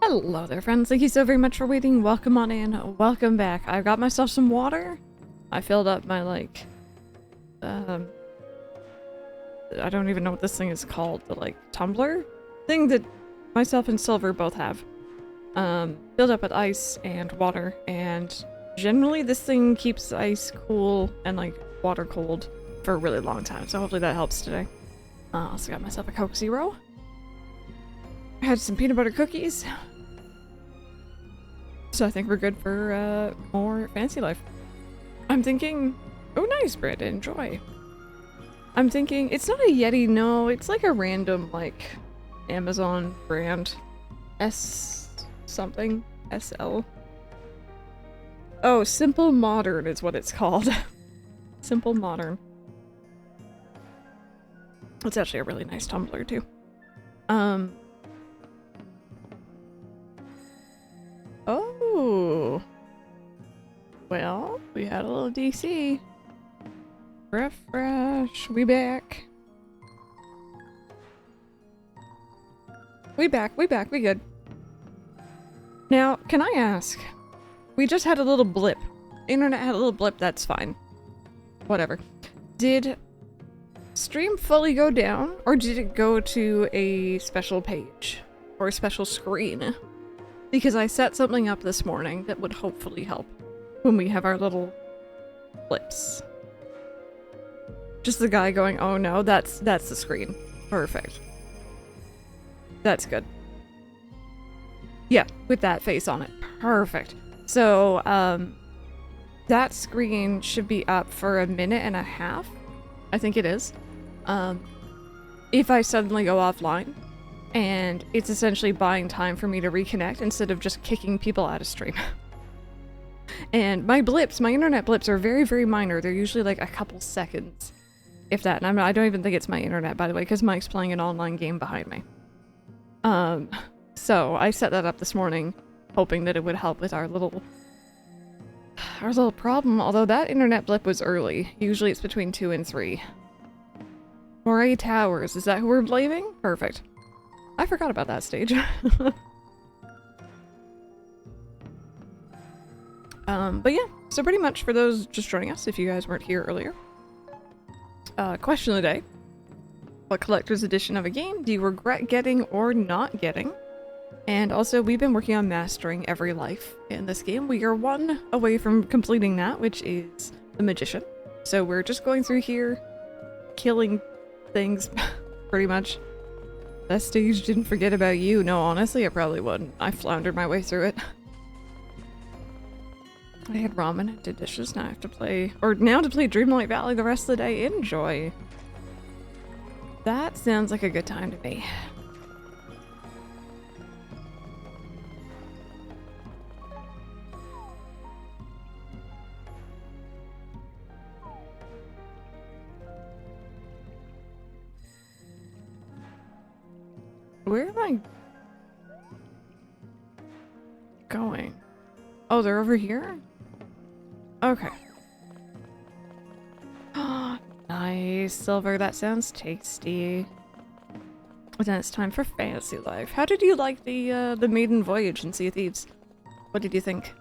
Hello there, friends. Thank you so very much for waiting. Welcome on in. Welcome back. I got myself some water. I filled up my, I don't even know what this thing is called. The, tumbler thing that myself and Silver both have. Filled up with ice and water, and generally this thing keeps ice cool and, water cold for a really long time, so hopefully that helps today. Also got myself a Coke Zero. I had some peanut butter cookies. So I think we're good for more fancy life. I'm thinking, oh nice bread, enjoy. I'm thinking, it's not a Yeti, no, it's like a random Amazon brand. S something, SL. Oh, Simple Modern is what it's called. Simple Modern. It's actually a really nice tumbler too. Oh. Well, we had a little DC. Refresh. We back. We good. Now, can I ask? We just had a little blip. Internet had a little blip, that's fine. Whatever. Did stream fully go down, or did it go to a special page? Or a special screen? Because I set something up this morning that would hopefully help when we have our little blips. Just the guy going, oh no, that's the screen. Perfect. That's good. Yeah, with that face on it. Perfect. So, that screen should be up for 1.5 minutes. I think it is. If I suddenly go offline. And it's essentially buying time for me to reconnect instead of just kicking people out of stream. And my blips, my internet blips are very, very minor. They're usually a couple seconds, if that. And I don't even think it's my internet, by the way, because Mike's playing an online game behind me. So I set that up this morning, hoping that it would help with our little problem. Although that internet blip was early. Usually it's between 2 and 3. Moray Towers, is that who we're blaming? Perfect. I forgot about that stage. But yeah, so pretty much for those just joining us, if you guys weren't here earlier. Question of the day. What collector's edition of a game do you regret getting or not getting? And also, we've been working on mastering every life in this game. We are 1 away from completing that, which is the Magician. So we're just going through here, killing things, pretty much. That stage didn't forget about you. No, honestly, I probably wouldn't. I floundered my way through it. I had ramen and did dishes. Now I have to play, now to play Dreamlight Valley the rest of the day. Enjoy. That sounds like a good time to me. Where am I going? Oh, they're over here? Okay. Nice, Silver. That sounds tasty. And then it's time for fantasy life. How did you like the maiden voyage in Sea of Thieves? What did you think?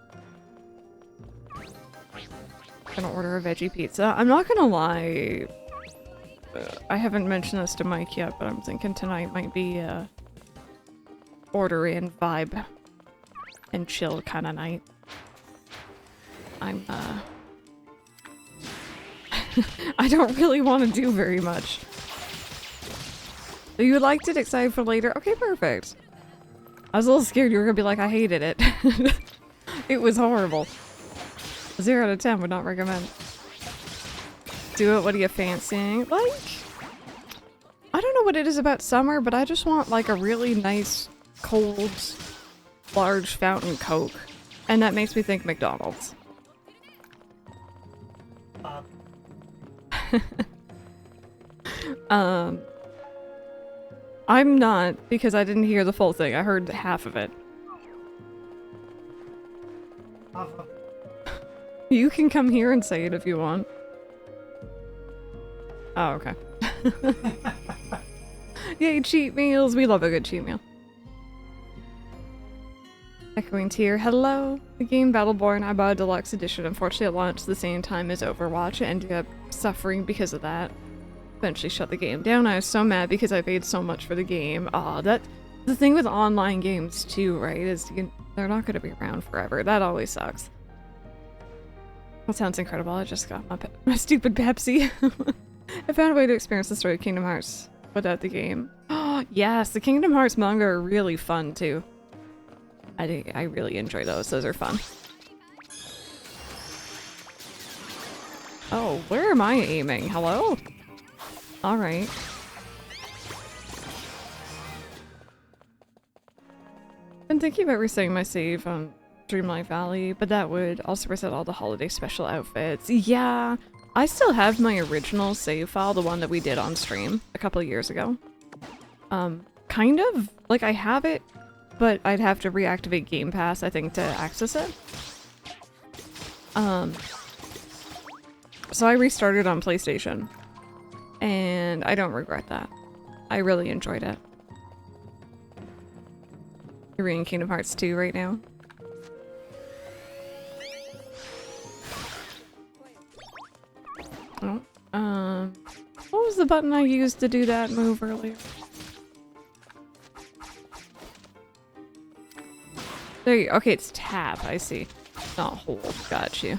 Gonna order a veggie pizza. I'm not gonna lie. I haven't mentioned this to Mike yet, but I'm thinking tonight might be order in vibe and chill kind of night. I'm I don't really want to do very much. You liked it, excited for later? Okay, perfect. I was a little scared you were gonna be like, I hated it. It was horrible. 0 out of 10 would not recommend. Do it, what are you fancying? I don't know what it is about summer, but I just want a really nice, cold, large fountain Coke. And that makes me think McDonald's. I'm not, because I didn't hear the full thing. I heard half of it. You can come here and say it if you want. Oh, okay. Yay, cheat meals! We love a good cheat meal. Echoing Tear, hello! The game Battleborn, I bought a deluxe edition. Unfortunately, it launched the same time as Overwatch and ended up suffering because of that. Eventually shut the game down. I was so mad because I paid so much for the game. Aw, that's the thing with online games too, right? Is they're not going to be around forever. That always sucks. That sounds incredible. I just got my stupid Pepsi. I found a way to experience the story of Kingdom Hearts without the game. Oh, yes, the Kingdom Hearts manga are really fun too. I really enjoy those. Those are fun. Oh, where am I aiming? Hello? Alright. I'm thinking about resetting my save on Dreamlight Valley, but that would also reset all the holiday special outfits. Yeah, I still have my original save file, the one that we did on stream a couple of years ago. Kind of. Like, I have it, but I'd have to reactivate Game Pass, I think, to access it. So I restarted on PlayStation, and I don't regret that. I really enjoyed it. You're reading Kingdom Hearts 2 right now? Oh, what was the button I used to do that move earlier? There you go. Okay, it's tab, I see. Not hold. Got you.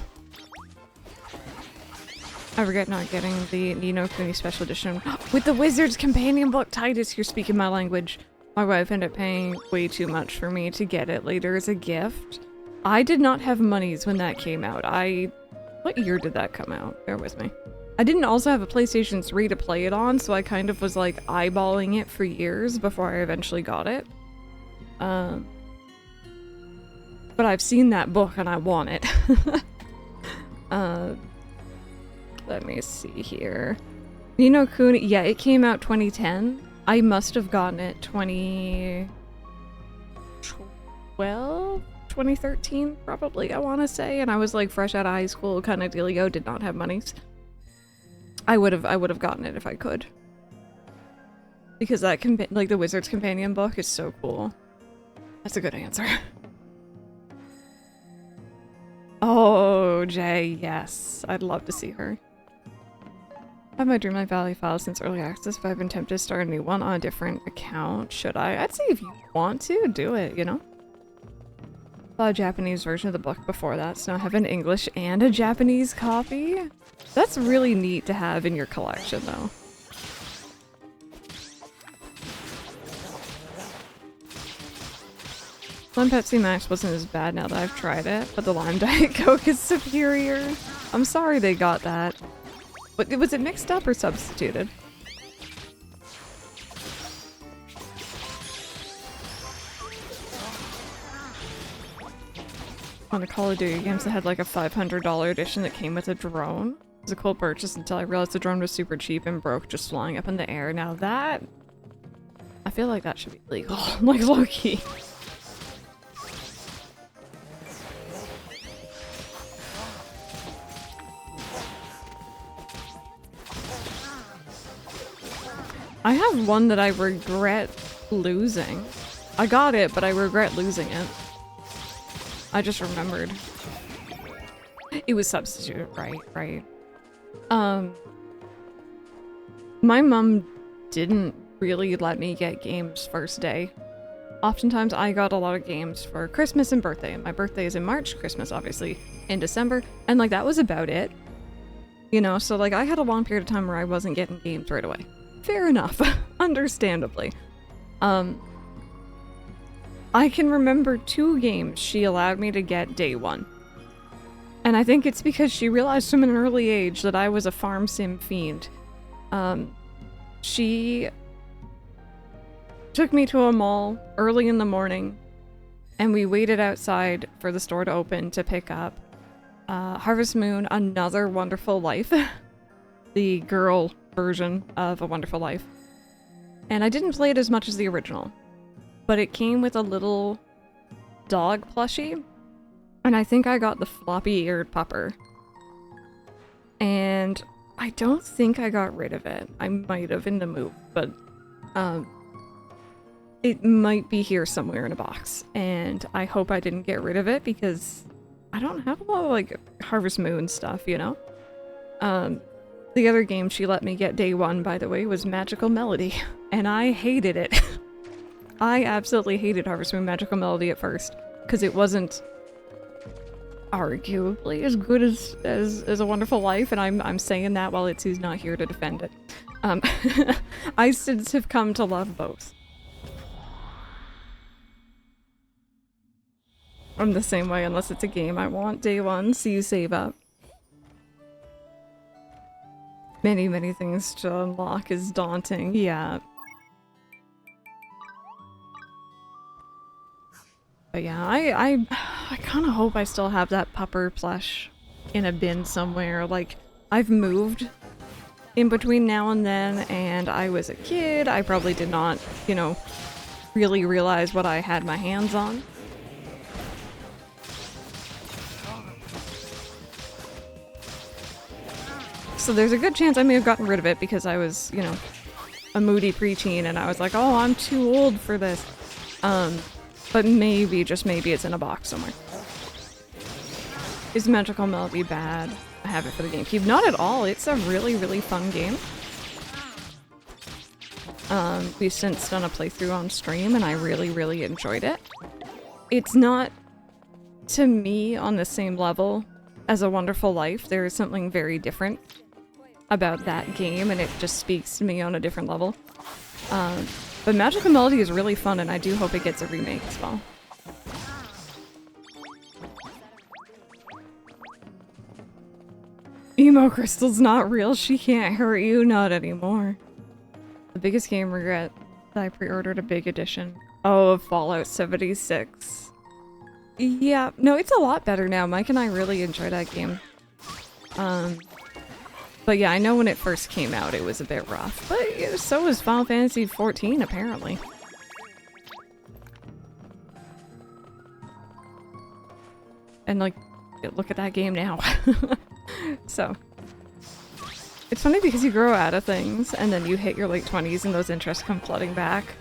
I regret not getting the Ni no Kuni special edition. With the Wizard's Companion book, Titus, you're speaking my language. My wife ended up paying way too much for me to get it later as a gift. I did not have monies when that came out. What year did that come out? Bear with me. I didn't also have a PlayStation 3 to play it on, so I kind of was like eyeballing it for years before I eventually got it. But I've seen that book and I want it. Let me see here. Ni no Kuni, yeah, it came out 2010. I must have gotten it 2012? 2013, probably, I want to say. And I was like fresh out of high school, kind of dealio, did not have monies. I would have gotten it if I could. Because that like the Wizard's Companion book is so cool. That's a good answer. Oh, Jay, yes. I'd love to see her. I have my Dreamlight Valley file since early access, but I've been tempted to start a new one on a different account. Should I? I'd say if you want to, do it, you know? I saw a Japanese version of the book before that, so now I have an English and a Japanese copy. That's really neat to have in your collection, though. Lime Pepsi Max wasn't as bad now that I've tried it, but the Lime Diet Coke is superior. I'm sorry they got that. But was it mixed up or substituted? On the Call of Duty games that had like a $500 edition that came with a drone. It was a cool purchase until I realized the drone was super cheap and broke just flying up in the air. Now that... I feel like that should be legal. Like low-key. I have one that I regret losing. I got it, but I regret losing it. I just remembered. It was substituted, right. My mom didn't really let me get games first day. Oftentimes I got a lot of games for Christmas and birthday, and my birthday is in March, Christmas obviously in December, and like that was about it. You know, so like I had a long period of time where I wasn't getting games right away. Fair enough, understandably. I can remember 2 games she allowed me to get day one. And I think it's because she realized from an early age that I was a farm sim fiend. She took me to a mall early in the morning, and we waited outside for the store to open to pick up Harvest Moon, Another Wonderful Life. The girl version of A Wonderful Life. And I didn't play it as much as the original, but it came with a little dog plushie, and I think I got the floppy-eared pupper. And I don't think I got rid of it. I might have in the move, but it might be here somewhere in a box, and I hope I didn't get rid of it because I don't have a lot of like Harvest Moon stuff, you know? The other game she let me get day one, by the way, was Magical Melody, and I hated it. I absolutely hated Harvest Moon Magical Melody at first, because it wasn't arguably as good as A Wonderful Life, and I'm saying that while Itsu's not here to defend it. I since have come to love both. I'm the same way, unless it's a game I want day one, so you save up. Many, many things to unlock is daunting, yeah. But yeah, I kind of hope I still have that pupper plush in a bin somewhere. Like, I've moved in between now and then, and I was a kid. I probably did not, you know, really realize what I had my hands on. So there's a good chance I may have gotten rid of it because I was, you know, a moody preteen and I was like, oh, I'm too old for this. But maybe, just maybe, it's in a box somewhere. Is Magical Melody bad? I have it for the GameCube. Not at all. It's a really, really fun game. We've since done a playthrough on stream and I really, really enjoyed it. It's not, to me, on the same level as A Wonderful Life. There is something very different about that game and it just speaks to me on a different level. But Magical Melody is really fun and I do hope it gets a remake as well. Emo Crystal's not real, she can't hurt you, not anymore. The biggest game regret that I pre-ordered a big edition. Oh, of Fallout 76. Yeah, no, it's a lot better now. Mike and I really enjoy that game. But yeah, I know when it first came out it was a bit rough, but so was Final Fantasy XIV apparently. And like, look at that game now. So, it's funny because you grow out of things and then you hit your late 20s and those interests come flooding back.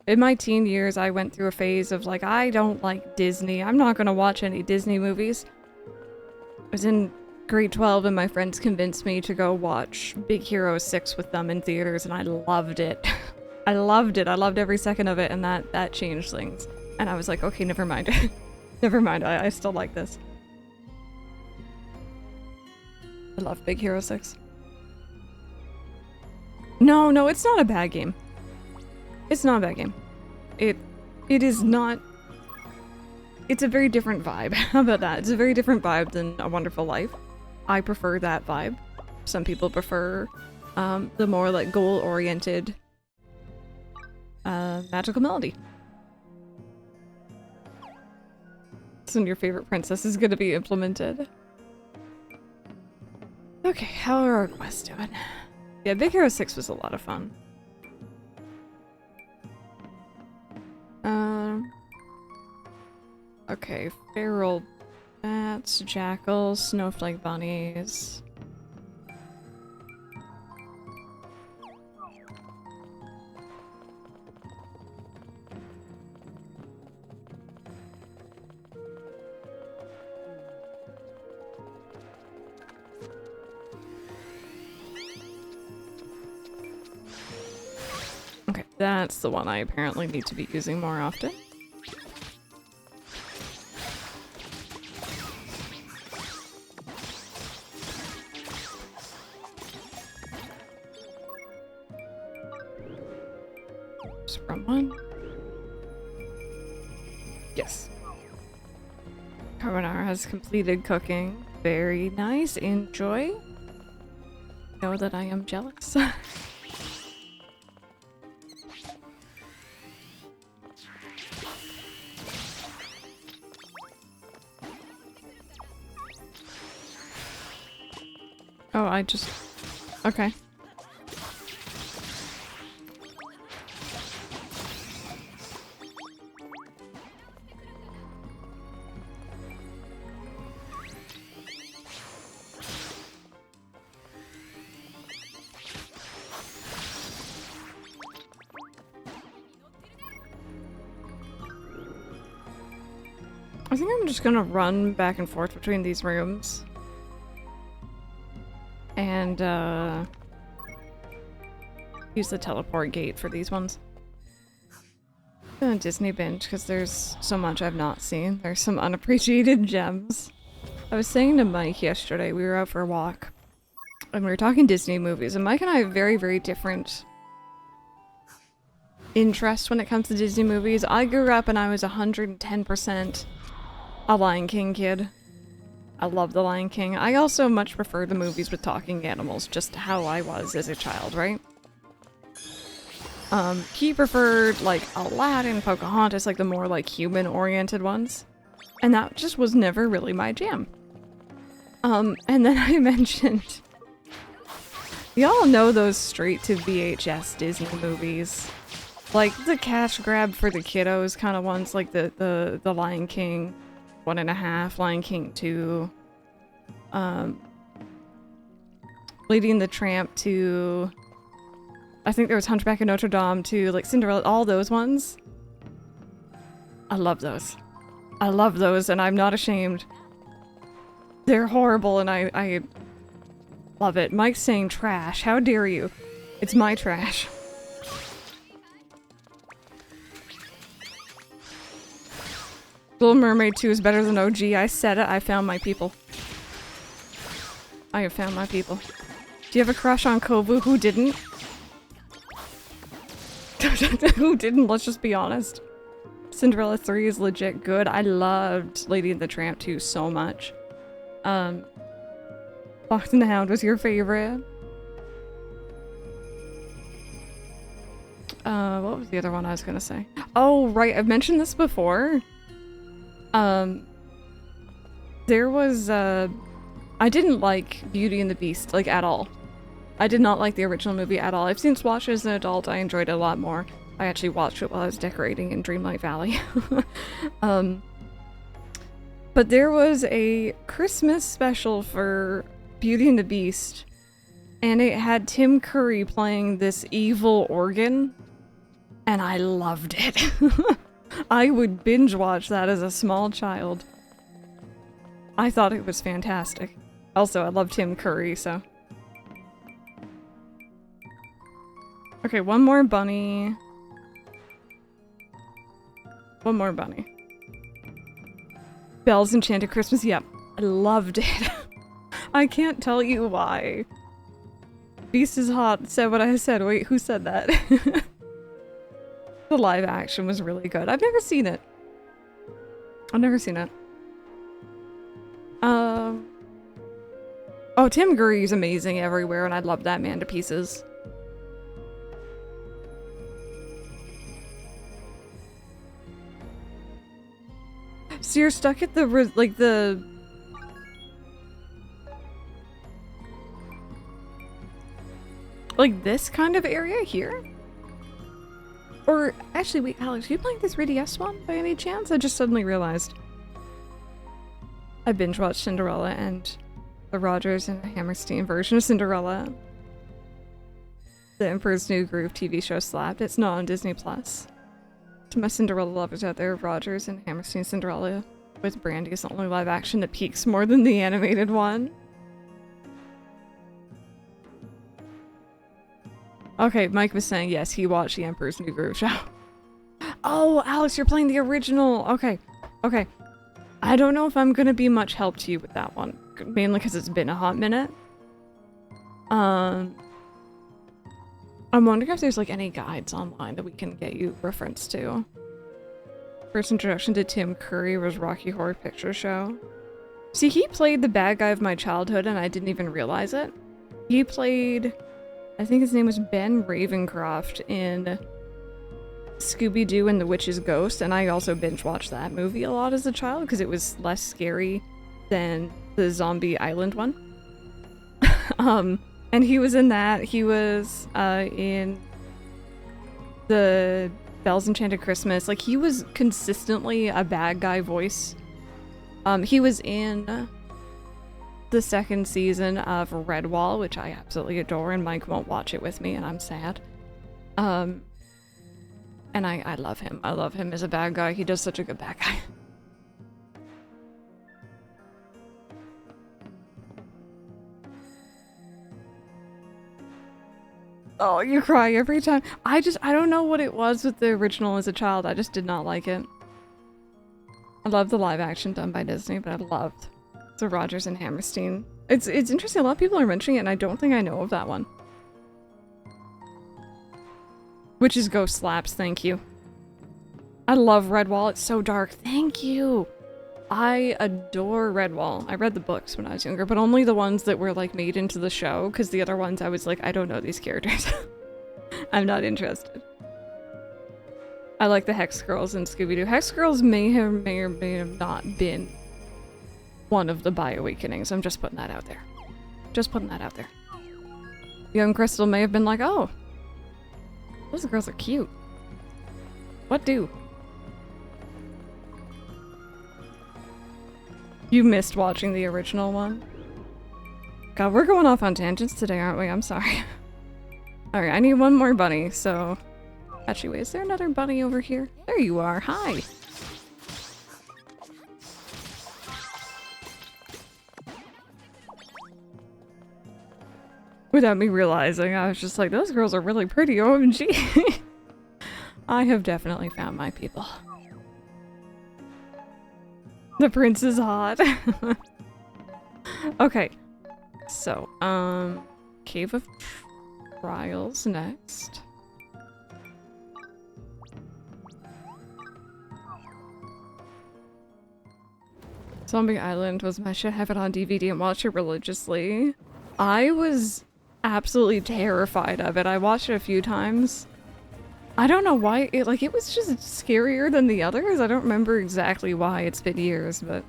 In my teen years, I went through a phase of like, I don't like Disney. I'm not gonna watch any Disney movies. I was in grade 12 and my friends convinced me to go watch Big Hero 6 with them in theaters and I loved it. I loved it. I loved every second of it and that changed things. And I was like, okay, never mind. Never mind. I still like this. I love Big Hero 6. No, it's not a bad game. It's not a bad game. It is not... It's a very different vibe. How about that? It's a very different vibe than A Wonderful Life. I prefer that vibe. Some people prefer the more like goal-oriented Magical Melody. It's when your favorite princess is going to be implemented. Okay, how are our quests doing? Yeah, Big Hero 6 was a lot of fun. Okay, feral bats, jackals, snowflake bunnies. Okay, that's the one I apparently need to be using more often. From one. Yes. Carbonara has completed cooking. Very nice. Enjoy. Know that I am jealous. Oh, I just... Okay. I think I'm just gonna run back and forth between these rooms. And, use the teleport gate for these ones. I'm gonna Disney binge, because there's so much I've not seen. There's some unappreciated gems. I was saying to Mike yesterday, we were out for a walk, and we were talking Disney movies, and Mike and I have very, very different interests when it comes to Disney movies. I grew up and I was 110% a Lion King kid. I love The Lion King. I also much prefer the movies with talking animals, just how I was as a child, right? He preferred, like, Aladdin, Pocahontas, like the more, like, human-oriented ones. And that just was never really my jam. And then I mentioned... Y'all know those straight-to-VHS Disney movies. Like, the cash grab for the kiddos kind of ones, like the Lion King 1.5, Lion King 2, Lady and the Tramp 2, I think there was Hunchback of Notre Dame 2, like Cinderella, all those ones. I love those. I love those, and I'm not ashamed. They're horrible, and I love it. Mike's saying trash. How dare you? It's my trash. Little Mermaid 2 is better than OG. I said it. I found my people. I have found my people. Do you have a crush on Kovu? Who didn't? Who didn't? Let's just be honest. Cinderella 3 is legit good. I loved Lady and the Tramp 2 so much. Fox and the Hound was your favorite. What was the other one I was gonna say? Oh, right. I've mentioned this before. There was, I didn't like Beauty and the Beast, like, at all. I did not like the original movie at all. I've since watched it as an adult. I enjoyed it a lot more. I actually watched it while I was decorating in Dreamlight Valley. But there was a Christmas special for Beauty and the Beast, and it had Tim Curry playing this evil organ, and I loved it. I would binge watch that as a small child. I thought it was fantastic. Also, I love Tim Curry, so... Okay, one more bunny. One more bunny. Belle's Enchanted Christmas, yep. I loved it. I can't tell you why. Beast is hot, said what I said. Wait, who said that? The live action was really good. I've never seen it. I've never seen it. Oh, Tim Curry's amazing everywhere, and I love that man to pieces. So you're stuck at the, like this kind of area here? Or, actually, wait, Alex, are you playing this 3DS one by any chance? I just suddenly realized. I binge watched Cinderella and the Rogers and Hammerstein version of Cinderella. The Emperor's New Groove TV show slapped. It's not on Disney Plus. To my Cinderella lovers out there, Rogers and Hammerstein Cinderella with Brandy is the only live action that peaks more than the animated one. Okay, Mike was saying yes, he watched the Emperor's New Groove show. Oh, Alex, you're playing the original. Okay, okay. I don't know if I'm gonna be much help to you with that one, mainly because it's been a hot minute. I'm wondering if there's like any guides online that we can get you reference to. First introduction to Tim Curry was Rocky Horror Picture Show. See, he played the bad guy of my childhood and I didn't even realize it. He played, I think his name was Ben Ravencroft in Scooby-Doo and the Witch's Ghost, and I also binge-watched that movie a lot as a child because it was less scary than the Zombie Island one. And he was in that. He was in the Belle's Enchanted Christmas. Like, he was consistently a bad guy voice. He was in the second season of Redwall, which I absolutely adore, and Mike won't watch it with me, and I'm sad. And I love him. I love him as a bad guy. He does such a good bad guy. Oh, you cry every time. I don't know what it was with the original as a child. I just did not like it. I love the live action done by Disney, but I loved the Rodgers and Hammerstein. It's interesting. A lot of people are mentioning it, and I don't think I know of that one. Which is Ghost Slaps, thank you. I love Redwall, it's so dark. Thank you! I adore Redwall. I read the books when I was younger, but only the ones that were like made into the show, because the other ones I was like, I don't know these characters. I'm not interested. I like the Hex Girls and Scooby-Doo. Hex Girls may or may have not been one of the Bioawakenings. I'm just putting that out there. Just putting that out there. Young Crystal may have been like, oh, those girls are cute. What do? You missed watching the original one? God, we're going off on tangents today, aren't we? I'm sorry. Alright, I need one more bunny, so... Actually, wait, is there another bunny over here? There you are, hi! Without me realizing, I was just like, those girls are really pretty, OMG! I have definitely found my people. The prince is hot. Okay. So, Cave of Trials next. Zombie Island was my shit. Have it on DVD and watch it religiously. I was absolutely terrified of it. I watched it a few times. I don't know why, it was just scarier than the others. I don't remember exactly why, it's been years, but...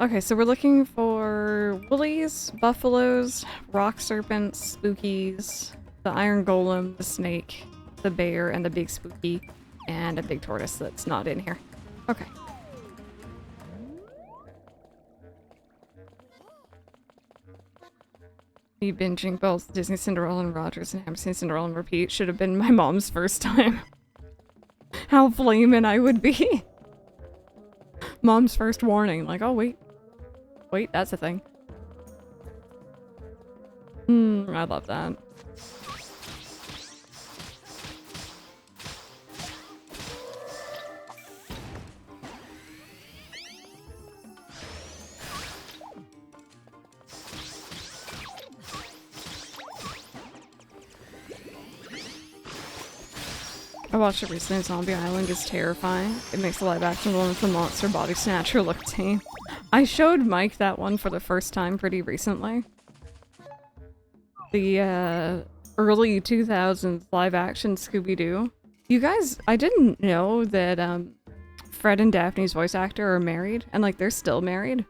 Okay, so we're looking for woolies, buffaloes, rock serpents, spookies, the iron golem, the snake, the bear, and the big spooky, and a big tortoise that's not in here. Okay. Me binging both Disney Cinderella and Rodgers and Hammerstein Cinderella and repeat should have been my mom's first time. How flamin' I would be. Mom's first warning, like, oh wait. Wait, that's a thing. I love that. I watched it recently. Zombie Island is terrifying. It makes the live action one with the monster body snatcher look tame. I showed Mike that one for the first time pretty recently. The early 2000s live action Scooby-Doo. You guys, I didn't know that Fred and Daphne's voice actor are married, and like they're still married.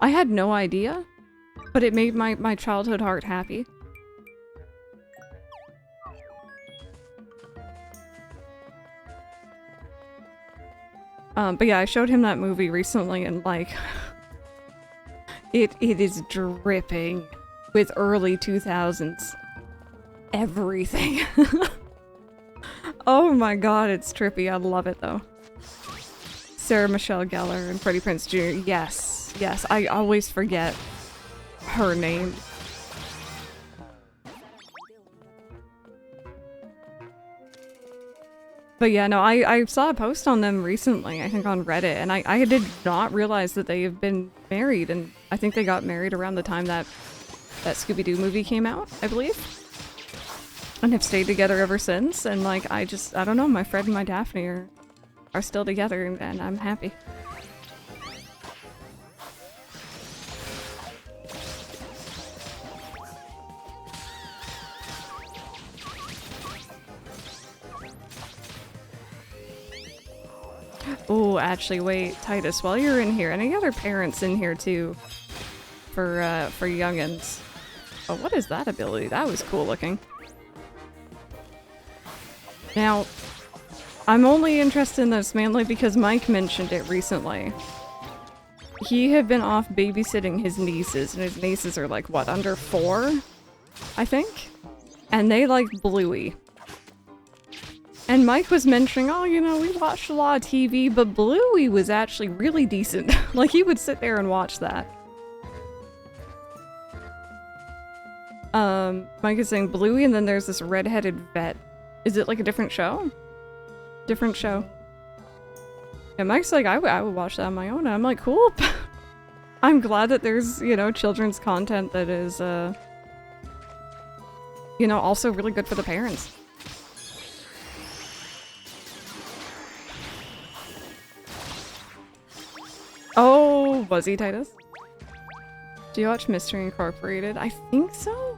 I had no idea, but it made my childhood heart happy. But yeah, I showed him that movie recently and like, it is dripping with early 2000s everything. Oh my god, it's trippy. I love it though. Sarah Michelle Gellar and Freddie Prinze Jr. Yes, yes, I always forget her name. But yeah, no, I saw a post on them recently, I think on Reddit, and I did not realize that they have been married, and I think they got married around the time that Scooby-Doo movie came out, I believe. And have stayed together ever since, and like, I don't know, my Fred and my Daphne are still together, and I'm happy. Oh, actually, wait, Titus, while you're in here, any other parents in here too, for youngins? Oh, what is that ability? That was cool looking. Now, I'm only interested in this mainly because Mike mentioned it recently. He had been off babysitting his nieces, and his nieces are like, what, under 4? I think? And they like Bluey. And Mike was mentioning, oh, you know, we watched a lot of TV, but Bluey was actually really decent. Like, he would sit there and watch that. Mike is saying Bluey, and then there's this redheaded vet. Is it like a different show? Different show. Yeah, Mike's like, I would watch that on my own. And I'm like, cool. I'm glad that there's, you know, children's content that is, you know, also really good for the parents. Oh, was he, Titus? Do you watch Mystery Incorporated? I think so.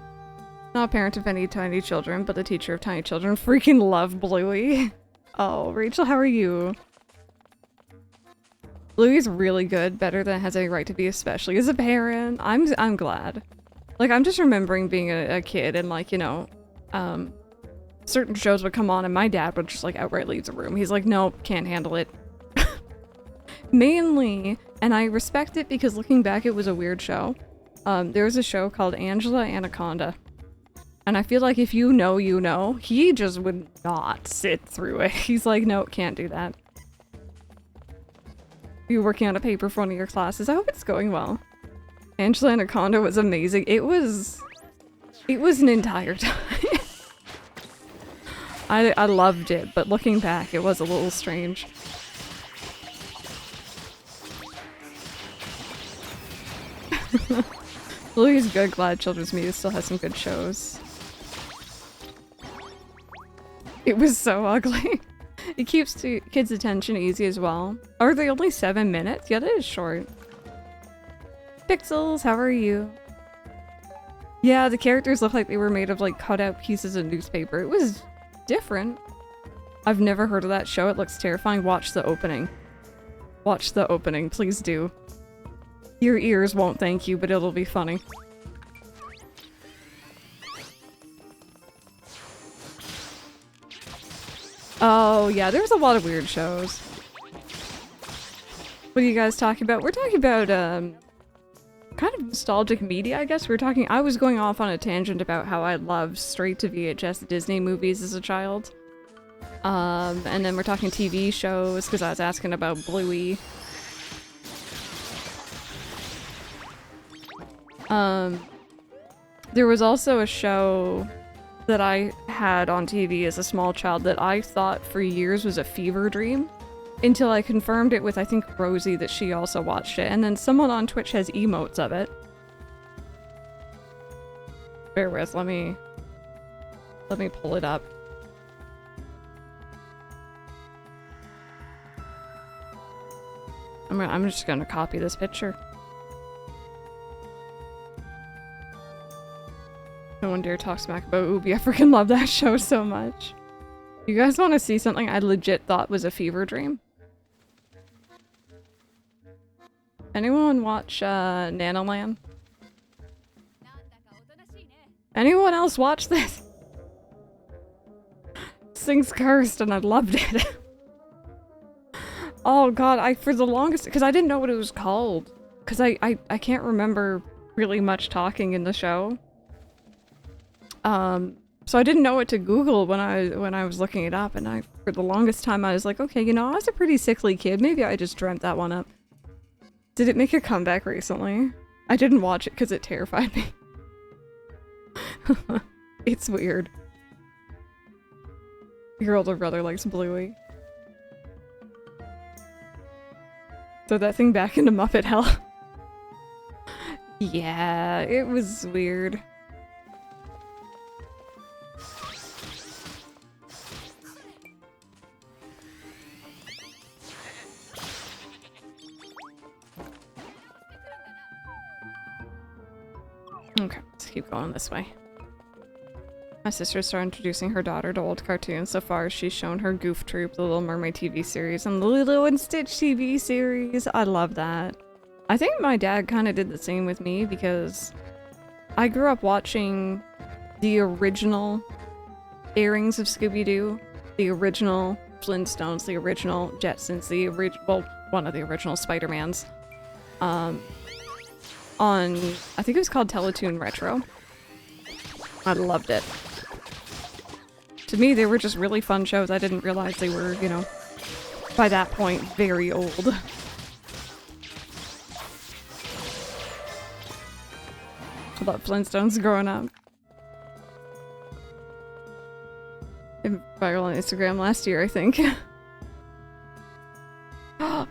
Not a parent of any tiny children, but the teacher of tiny children. Freaking love Bluey. Oh, Rachel, how are you? Bluey's really good, better than it has any right to be, especially as a parent. I'm glad. Like, I'm just remembering being a kid and, like, you know, certain shows would come on and my dad would just, like, outright leave the room. He's like, nope, can't handle it. Mainly, and I respect it because looking back, it was a weird show. There was a show called Angela Anaconda. And I feel like if you know, you know. He just would not sit through it. He's like, no, can't do that. You're working on a paper for one of your classes. I hope it's going well. Angela Anaconda was amazing. It was an entire time. I loved it, but looking back, it was a little strange. Bluey's good. Glad children's media still has some good shows. It was so ugly. It keeps kids' attention easy as well. Are they only 7 minutes? Yeah, that is short. Pixels, how are you? Yeah, the characters look like they were made of like cut out pieces of newspaper. It was different. I've never heard of that show. It looks terrifying. Watch the opening. Watch the opening, please do. Your ears won't thank you, but it'll be funny. Oh, yeah, there's a lot of weird shows. What are you guys talking about? We're talking about, kind of nostalgic media, I guess. I was going off on a tangent about how I loved straight-to-VHS Disney movies as a child. And then we're talking TV shows, because I was asking about Bluey. There was also a show that I had on TV as a small child that I thought for years was a fever dream until I confirmed it with, I think, Rosie, that she also watched it. And then someone on Twitch has emotes of it. Bear with, let me pull it up. I'm just gonna copy this picture. No one dare talk smack about Ubi. I freaking love that show so much. You guys want to see something I legit thought was a fever dream? Anyone watch Nanoland? Anyone else watch this? This thing's cursed and I loved it. Oh god, for the longest, because I didn't know what it was called. Because I can't remember really much talking in the show. So I didn't know what to Google when I was looking it up, and for the longest time I was like, okay, you know, I was a pretty sickly kid. Maybe I just dreamt that one up. Did it make a comeback recently? I didn't watch it because it terrified me. It's weird. Your older brother likes Bluey. Throw that thing back into Muppet Hell. Yeah, it was weird. Okay, let's keep going this way. My sister started introducing her daughter to old cartoons. So far, she's shown her Goof Troop, the Little Mermaid TV series, and the Lilo and Stitch TV series. I love that. I think my dad kind of did the same with me because I grew up watching the original airings of Scooby-Doo, the original Flintstones, the original Jetsons, well, one of the original Spider-Mans. On, I think it was called Teletoon Retro. I loved it. To me, they were just really fun shows. I didn't realize they were, you know, by that point, very old. I love Flintstones growing up. viral on Instagram last year, I think.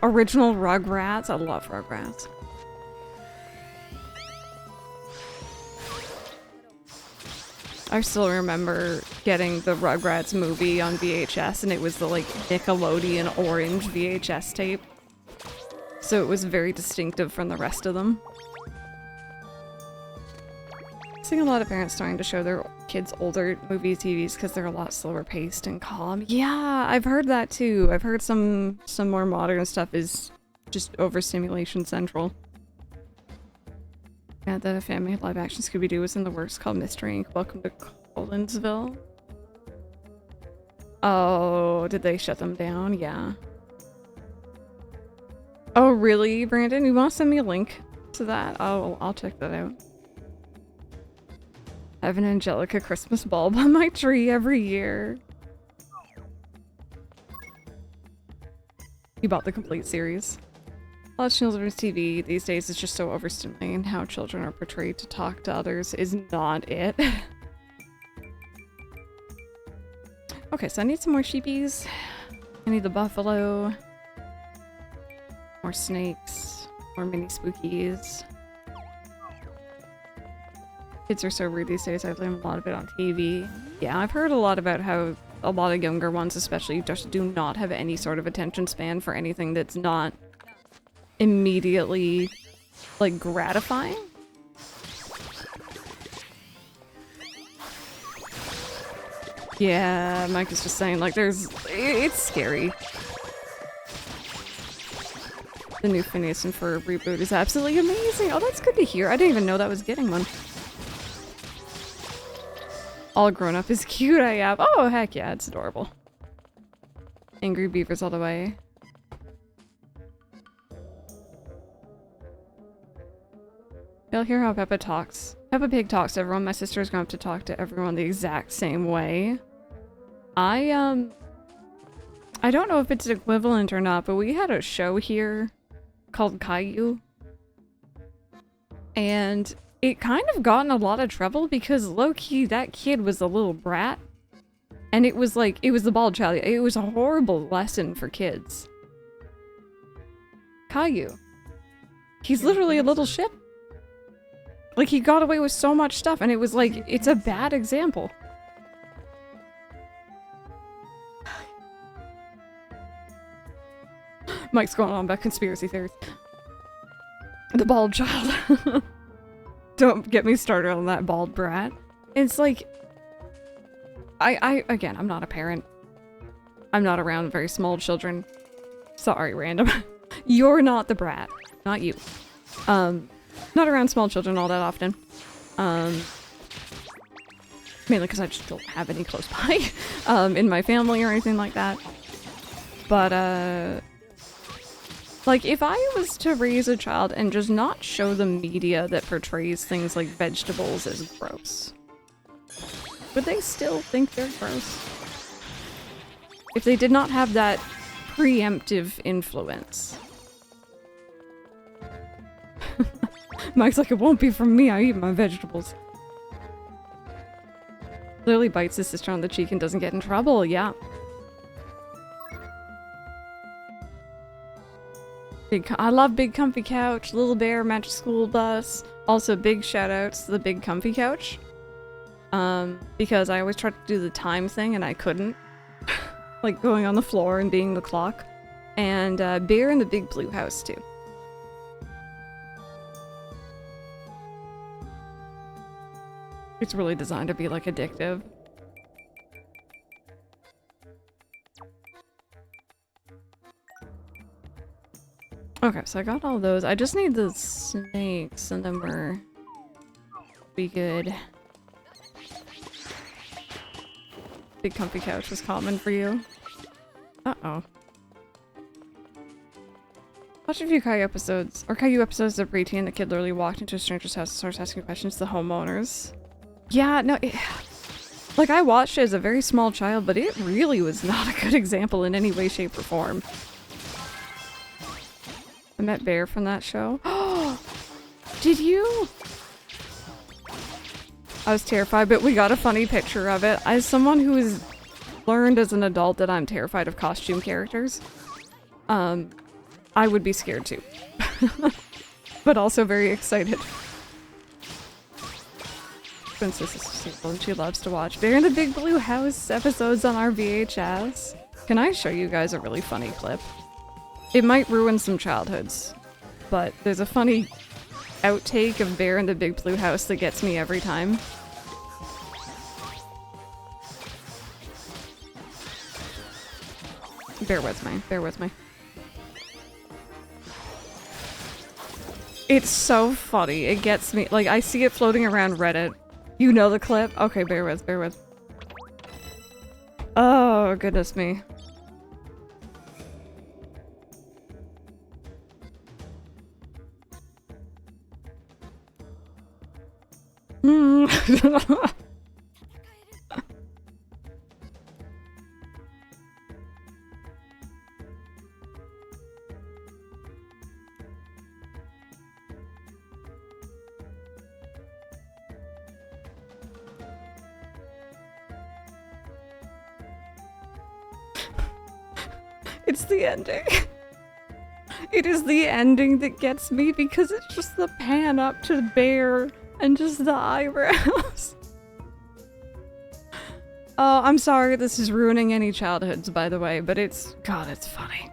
Original Rugrats. I love Rugrats. I still remember getting the Rugrats movie on VHS, and it was the, like, Nickelodeon orange VHS tape. So it was very distinctive from the rest of them. I'm seeing a lot of parents starting to show their kids older movie TVs because they're a lot slower paced and calm. Yeah, I've heard that too. I've heard some more modern stuff is just overstimulation central. Yeah, the family live action Scooby-Doo was in the works called Mystery Inc. Welcome to Collinsville. Oh, did they shut them down? Yeah. Oh, really, Brandon? You want to send me a link to that? I'll check that out. I have an Angelica Christmas bulb on my tree every year. You bought the complete series. Lots of children's TV these days is just so overstimulating. How children are portrayed to talk to others is not it. Okay, so I need some more sheepies. I need the buffalo. More snakes. More mini spookies. Kids are so rude these days. I've learned a lot of it on TV. Yeah, I've heard a lot about how a lot of younger ones especially just do not have any sort of attention span for anything that's not immediately, like, gratifying. Yeah, Mike is just saying, like, it's scary. The new Phineas and Ferb reboot is absolutely amazing. Oh, that's good to hear. I didn't even know that was getting one. All grown up is cute, I have. Oh, heck yeah, it's adorable. Angry Beavers all the way. You'll hear how Peppa talks. Peppa Pig talks to everyone. My sister's going to have to talk to everyone the exact same way. I don't know if it's equivalent or not, but we had a show here called Caillou. And it kind of got in a lot of trouble because low-key that kid was a little brat. And it was like, it was the bald child. It was a horrible lesson for kids. Caillou. He's literally a little shit. Like, he got away with so much stuff, and it was like, it's a bad example. Mike's going on about conspiracy theories. The bald child. Don't get me started on that bald brat. It's like, again, I'm not a parent. I'm not around very small children. Sorry, random. You're not the brat. Not you. Not around small children all that often. Mainly because I just don't have any close by in my family or anything like that. But, like, if I was to raise a child and just not show them media that portrays things like vegetables as gross, would they still think they're gross? If they did not have that preemptive influence. Mike's like, it won't be from me, I eat my vegetables. Lily bites his sister on the cheek and doesn't get in trouble, yeah. I love Big Comfy Couch, Little Bear, Magic School Bus. Also, big shout outs to the Big Comfy Couch. Because I always tried to do the time thing and I couldn't. Like going on the floor and being the clock. And Bear in the Big Blue House too. It's really designed to be, like, addictive. Okay, so I got all those. I just need the snakes, and then we're... be good. Big Comfy Couch was common for you. Uh-oh. Watched a few Caillou episodes of preteen. The kid literally walked into a stranger's house and starts asking questions to the homeowners. Yeah, no, like, I watched it as a very small child, but it really was not a good example in any way, shape, or form. I met Bear from that show. Oh, did you? I was terrified, but we got a funny picture of it. As someone who is learned as an adult that I'm terrified of costume characters. I would be scared too. But also very excited. Princess is simple and she loves to watch Bear in the Big Blue House episodes on our VHS. Can I show you guys a really funny clip? It might ruin some childhoods, but there's a funny outtake of Bear in the Big Blue House that gets me every time. Bear with me, bear with me. It's so funny, it gets me, like, I see it floating around Reddit. You know the clip? Okay, bear with, bear with. Oh, goodness me. It's the ending. It is the ending that gets me because it's just the pan up to the bear and just the eyebrows. Oh, I'm sorry this is ruining any childhoods, by the way, but it's... God, it's funny.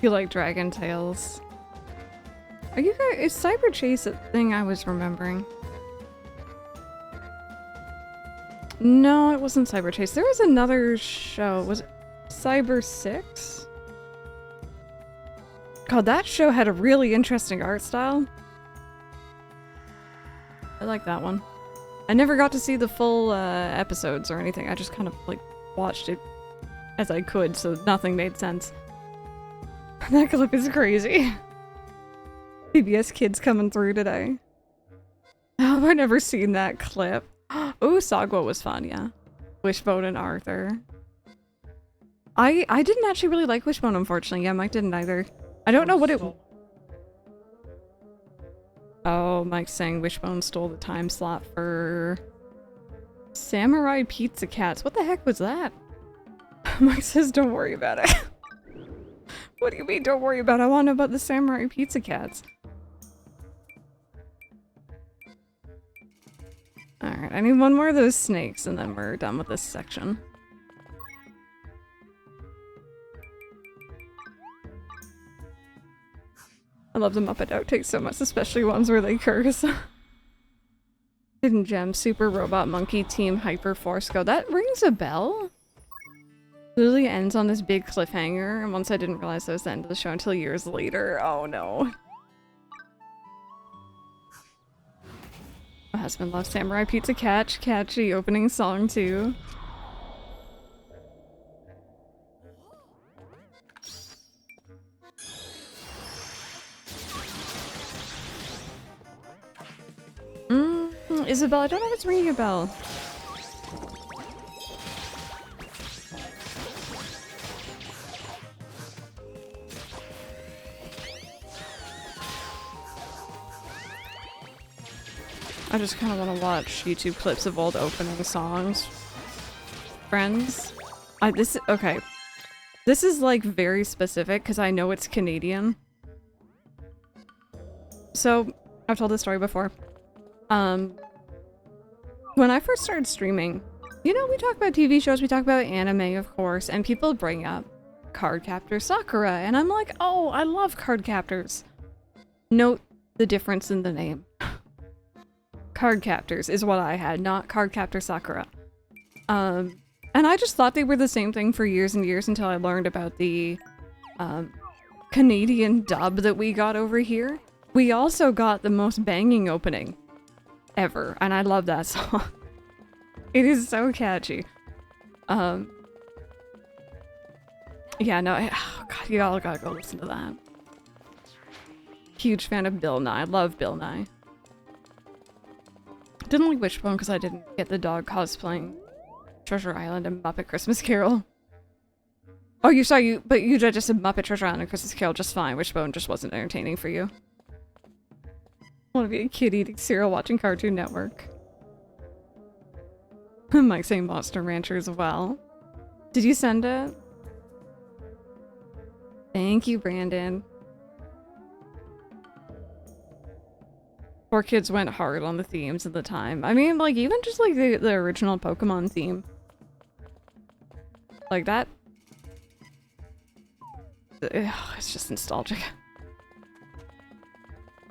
You like Dragon Tales? Are you guys... Is Cyber Chase a thing I was remembering? No, it wasn't Cyber Chase. There was another show. Was it Cyber 6? God, that show had a really interesting art style. I like that one. I never got to see the full episodes or anything. I just kind of like watched it as I could, so nothing made sense. That clip is crazy. PBS Kids coming through today. Oh, I've never seen that clip. Oh, Sagwa was fun, yeah. Wishbone and Arthur. I didn't actually really like Wishbone, unfortunately. Yeah, Mike didn't either. I don't know what it... Oh, Mike's saying Wishbone stole the time slot for... Samurai Pizza Cats. What the heck was that? Mike says don't worry about it. What do you mean don't worry about it? I want to know about the Samurai Pizza Cats. Alright, I need one more of those snakes and then we're done with this section. I love the Muppet outtakes so much, especially ones where they curse. Hidden Gem, Super Robot Monkey Team Hyper Force Go. That rings a bell? Literally ends on this big cliffhanger, and once I didn't realize that was the end of the show until years later. Oh no. My husband loves Samurai Pizza Catch. Catchy opening song too. Isabel, I don't know if it's ringing a bell. I just kind of want to watch YouTube clips of old opening songs. Friends. Okay. This is like very specific because I know it's Canadian. So, I've told this story before. When I first started streaming, you know, we talk about TV shows, we talk about anime, of course, and people bring up Cardcaptor Sakura, and I'm like, oh, I love Cardcaptors. Note the difference in the name. Cardcaptors is what I had, not Cardcaptor Sakura. And I just thought they were the same thing for years and years until I learned about the Canadian dub that we got over here. We also got the most banging opening ever, and I love that song. It is so catchy. Yeah, no, oh god, you all gotta go listen to that. Huge fan of Bill Nye. Love Bill Nye. Didn't like Wishbone because I didn't get the dog cosplaying Treasure Island and Muppet Christmas Carol. Oh, but you just said Muppet Treasure Island and Christmas Carol just fine. Wishbone just wasn't entertaining for you. Want to be a kid eating cereal watching Cartoon Network. Mike saying Monster Rancher as well. Did you send it? Thank you, Brandon. 4Kids went hard on the themes at the time. I mean, like, even just like the original Pokemon theme. Like that. Ugh, it's just nostalgic.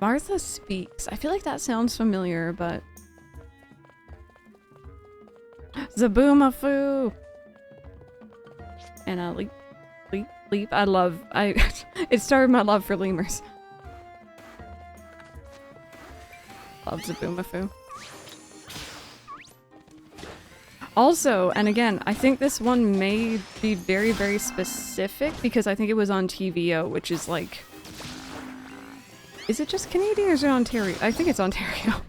Martha Speaks. I feel like that sounds familiar, but... Zaboomafoo! And Leap. I love... it started my love for lemurs. Love Zaboomafoo. Also, and again, I think this one may be very, very specific because I think it was on TVO, which is like... Is it just Canadian or is it Ontario? I think it's Ontario.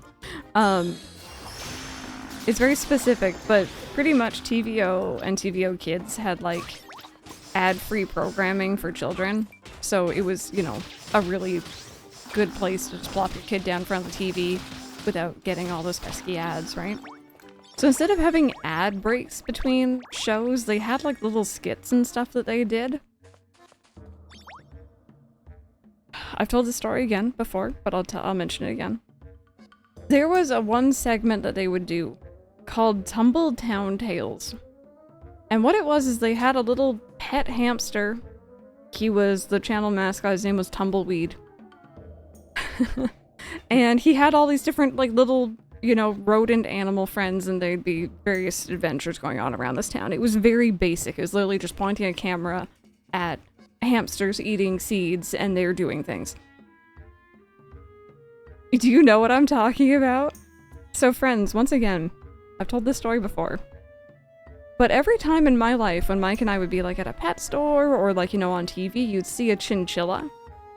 It's very specific, but pretty much TVO and TVO Kids had like ad-free programming for children. So it was, you know, a really good place to just plop your kid down in front of the TV without getting all those pesky ads, right? So instead of having ad breaks between shows, they had like little skits and stuff that they did. I've told the story again before, but I'll mention it again. There was a one segment that they would do called Tumbletown Tales. And what it was is they had a little pet hamster. He was the channel mascot, his name was Tumbleweed. And he had all these different like little, you know, rodent animal friends, and there'd be various adventures going on around this town. It was very basic. It was literally just pointing a camera at hamsters eating seeds and they're doing things. Do you know what I'm talking about? So friends, once again, I've told this story before, but every time in my life when Mike and I would be like at a pet store or like, you know, on TV, you'd see a chinchilla.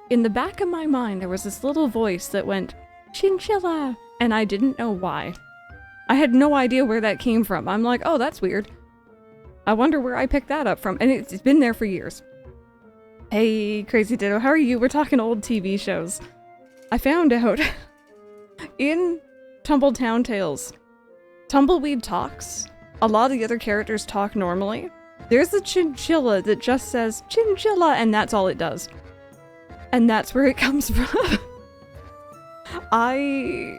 In the back of my mind, there was this little voice that went, "Chinchilla!" And I didn't know why. I had no idea where that came from. I'm like, oh, that's weird. I wonder where I picked that up from. And it's been there for years. Hey, Crazy Ditto, how are you? We're talking old TV shows. I found out in Tumbletown Tales, Tumbleweed talks. A lot of the other characters talk normally. There's a chinchilla that just says, "Chinchilla," and that's all it does. And that's where it comes from. Oh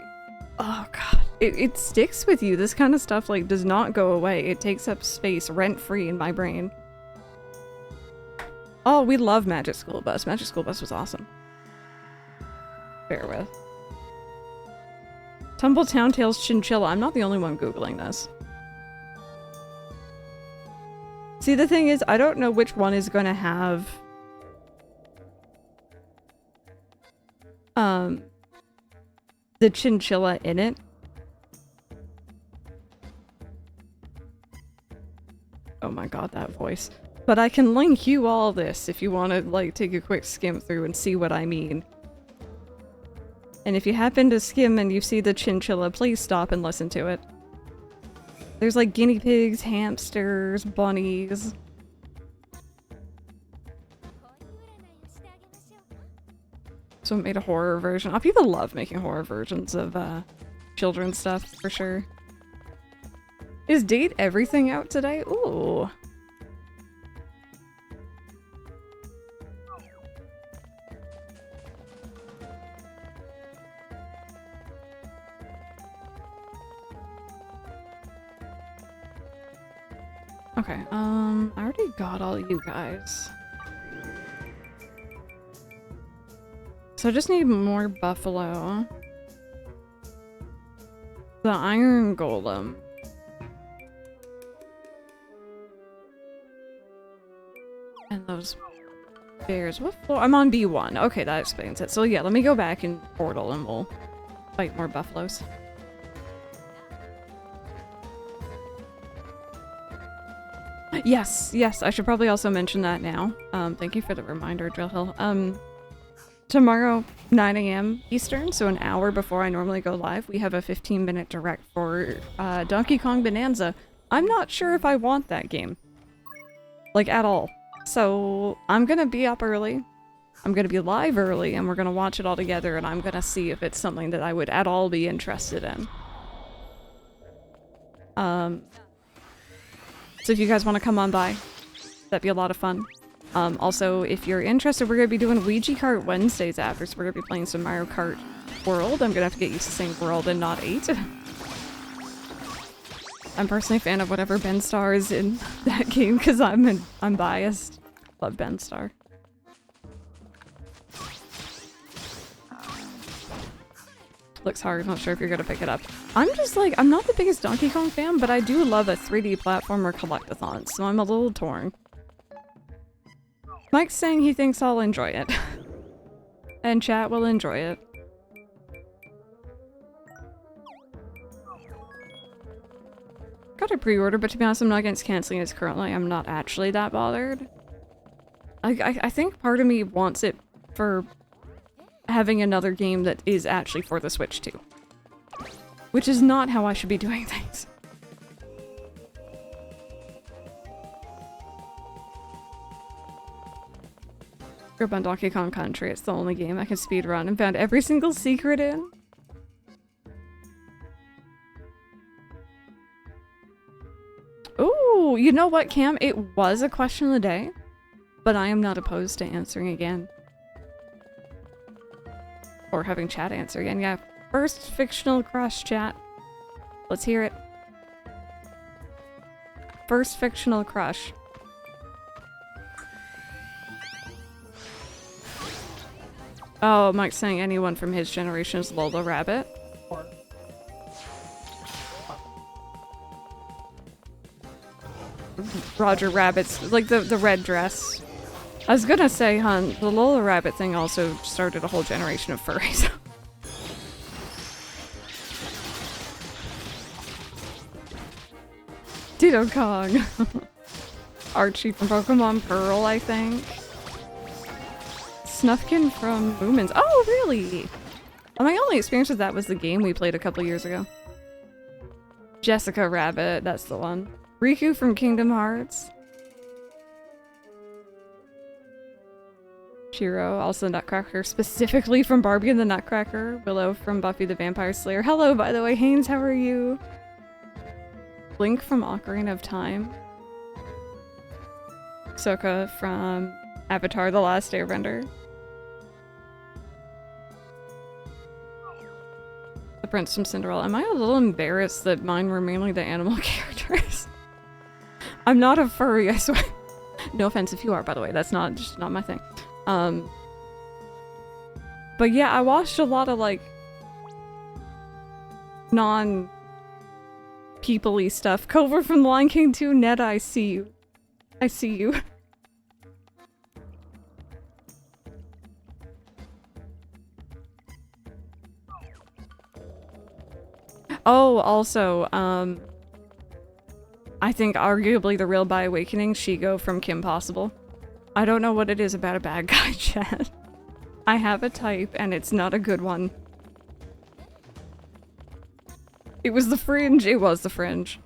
god. It sticks with you. This kind of stuff like does not go away. It takes up space rent-free in my brain. Oh, we love Magic School Bus. Magic School Bus was awesome. Bear with. Tumbletown Tales Chinchilla. I'm not the only one Googling this. See, the thing is, I don't know which one is going to have... the chinchilla in it. Oh my god, that voice. But I can link you all this if you want to, like, take a quick skim through and see what I mean. And if you happen to skim and you see the chinchilla, please stop and listen to it. There's, like, guinea pigs, hamsters, bunnies. So made a horror version. Oh, people love making horror versions of, children's stuff, for sure. Is Date Everything out today? Ooh. Okay, I already got all you guys. So I just need more buffalo. The iron golem. And those bears. What floor? I'm on B1. Okay, that explains it. So yeah, let me go back in Portal and we'll fight more buffaloes. Yes, yes, I should probably also mention that now. Thank you for the reminder, Drillhill. Tomorrow, 9 AM Eastern, so an hour before I normally go live, we have a 15-minute direct for Donkey Kong Bonanza. I'm not sure if I want that game. Like, at all. So, I'm gonna be up early. I'm gonna be live early and we're gonna watch it all together and I'm gonna see if it's something that I would at all be interested in. So if you guys want to come on by, that'd be a lot of fun. Also, if you're interested, we're gonna be doing Ouija Kart Wednesdays after, so we're gonna be playing some Mario Kart World. I'm gonna have to get used to saying World and not 8. I'm personally a fan of whatever Ben Star is in that game because I'm biased. Love Ben Star. Looks hard, not sure if you're gonna pick it up. I'm just like, I'm not the biggest Donkey Kong fan, but I do love a 3D platformer collectathon, so I'm a little torn. Mike's saying he thinks I'll enjoy it. And chat will enjoy it. Got a pre-order, but to be honest, I'm not against canceling it currently. I'm not actually that bothered. I think part of me wants it for having another game that is actually for the Switch too. Which is not how I should be doing things. Grip on Donkey Kong Country. It's the only game I can speedrun and found every single secret in. Ooh, you know what, Cam? It was a question of the day, but I am not opposed to answering again. Or having chat answer again. Yeah, first fictional crush, chat. Let's hear it. First fictional crush. Oh, Mike's saying anyone from his generation is Lola Rabbit. Roger Rabbit's, like the red dress. I was gonna say, hon, the Lola Rabbit thing also started a whole generation of furries. Ditto Kong. Archie from Pokemon Pearl, I think. Snufkin from Lumens. Oh, really? My only experience with that was the game we played a couple years ago. Jessica Rabbit, that's the one. Riku from Kingdom Hearts. Shiro, also Nutcracker, specifically from Barbie and the Nutcracker. Willow from Buffy the Vampire Slayer. Hello, by the way, Haynes, how are you? Link from Ocarina of Time. Sokka from Avatar: The Last Airbender. The Prince from Cinderella. Am I a little embarrassed that mine were mainly the animal characters? I'm not a furry, I swear. No offense if you are, by the way. That's just not my thing. But yeah, I watched a lot of like non-people-y stuff. Clover from The Lion King 2, Ned, I see you. I see you. Oh, also, I think arguably the real By Awakening, Shigo from Kim Possible. I don't know what it is about a bad guy, chat. I have a type, and it's not a good one. It was the Fringe. It was the Fringe.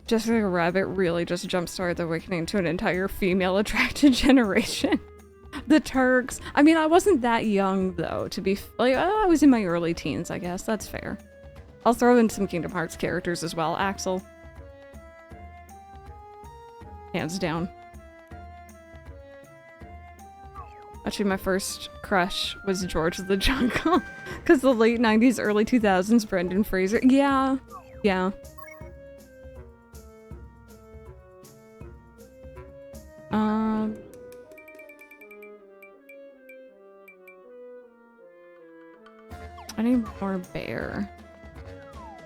Jessica Rabbit really just jumpstarted the awakening to an entire female-attracted generation. The Turks. I mean, I wasn't that young, though, to be... like, I was in my early teens, I guess. That's fair. I'll throw in some Kingdom Hearts characters as well. Axel. Hands down. Actually, my first crush was George of the Jungle. Because the late 90s, early 2000s, Brendan Fraser. Yeah. Yeah. I need more bear.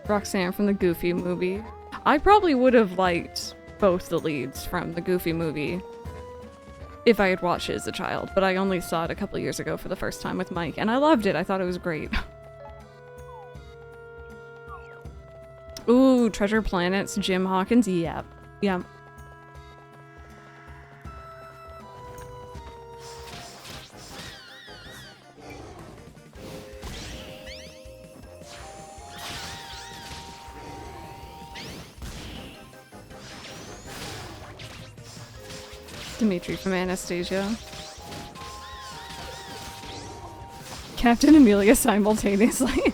Roxanne from the Goofy movie. I probably would have liked both the leads from the Goofy movie if I had watched it as a child, but I only saw it a couple years ago for the first time with Mike, and I loved it. I thought it was great. Ooh, Treasure Planets, Jim Hawkins. Yep. Yeah. Dimitri from Anastasia. Captain Amelia simultaneously.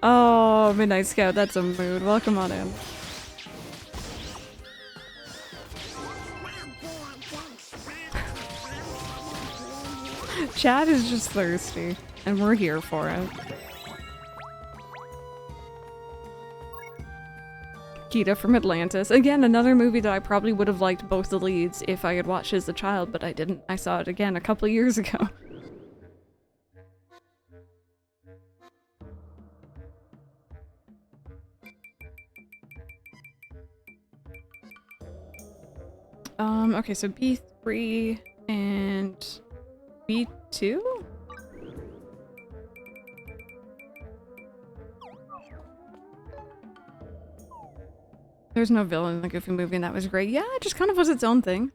Oh, Midnight Scout, that's a mood. Welcome on in. Chad is just thirsty, and we're here for it. Kita from Atlantis. Again, another movie that I probably would have liked both the leads if I had watched as a child, but I didn't. I saw it again a couple of years ago. Okay, so B3 and B2? There's no villain in the Goofy movie, and that was great. Yeah, it just kind of was its own thing.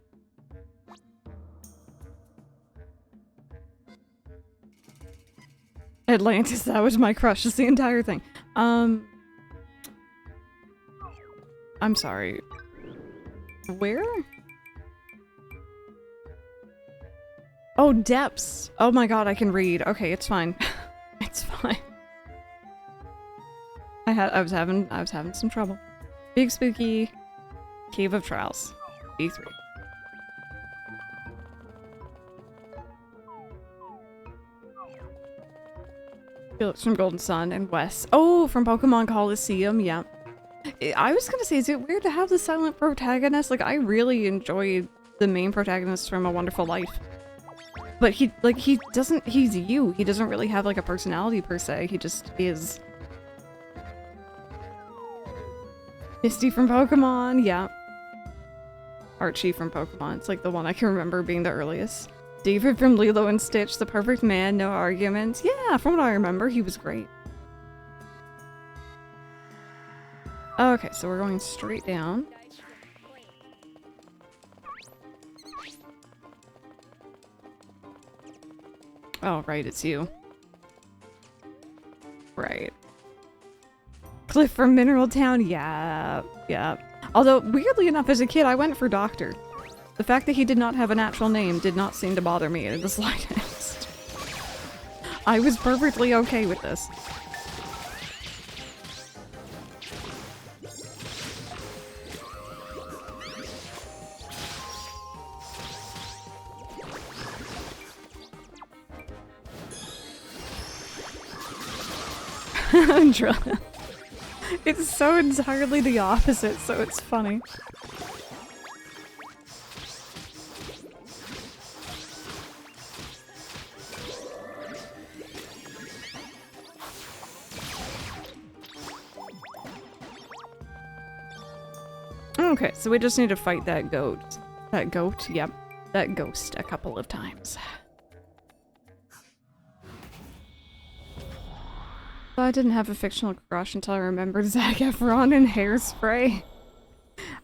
Atlantis, that was my crush, just the entire thing. I'm sorry. Where? Oh, depths. Oh my god, I can read. Okay, it's fine. It's fine. I was having some trouble. Big Spooky, Cave of Trials, B3. Felix from Golden Sun and Wes. Oh, from Pokemon Coliseum, yeah. I was gonna say, is it weird to have the silent protagonist? Like, I really enjoyed the main protagonist from A Wonderful Life. But he's you. He doesn't really have, like, a personality per se. He just is. Misty from Pokemon, yeah. Archie from Pokemon. It's like the one I can remember being the earliest. David from Lilo and Stitch, the perfect man, no arguments. Yeah, from what I remember, he was great. Okay, so we're going straight down. Oh, right, it's you. Right. Cliff from Mineral Town, yeah, yeah. Although, weirdly enough, as a kid, I went for Doctor. The fact that he did not have a natural name did not seem to bother me in the slightest. I was perfectly okay with this. It's so entirely the opposite, so it's funny. Okay, so we just need to fight that goat. That goat? Yep. That ghost a couple of times. I didn't have a fictional crush until I remembered Zac Efron in Hairspray.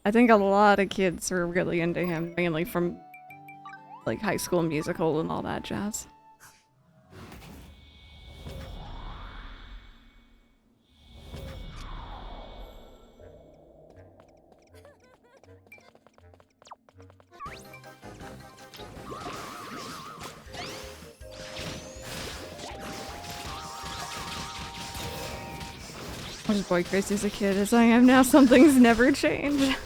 I think a lot of kids were really into him, mainly from like High School Musical and all that jazz. I was boy crazy as a kid, as I am now. Some things never change.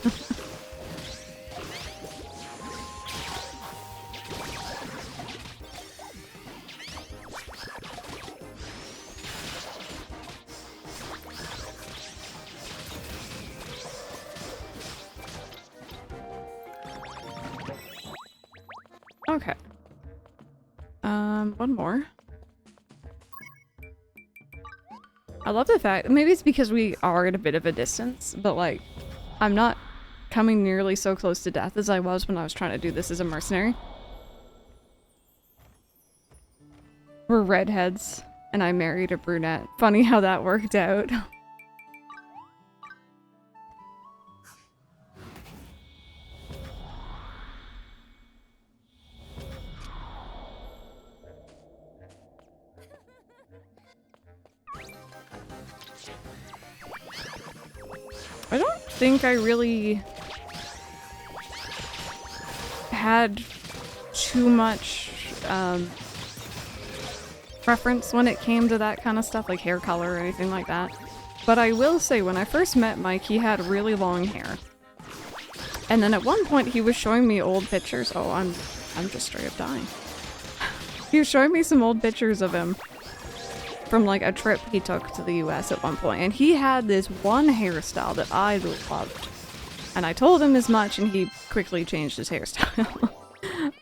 Okay. One more. I love the fact, maybe it's because we are at a bit of a distance, but like, I'm not coming nearly so close to death as I was when I was trying to do this as a mercenary. We're redheads, and I married a brunette. Funny how that worked out. I don't think I really had too much preference when it came to that kind of stuff, like hair color or anything like that. But I will say, when I first met Mike, he had really long hair. And then at one point he was showing me old pictures. Oh, I'm just straight up dying. He was showing me some old pictures of him from like a trip he took to the US at one point, and he had this one hairstyle that I loved. And I told him as much, and he quickly changed his hairstyle.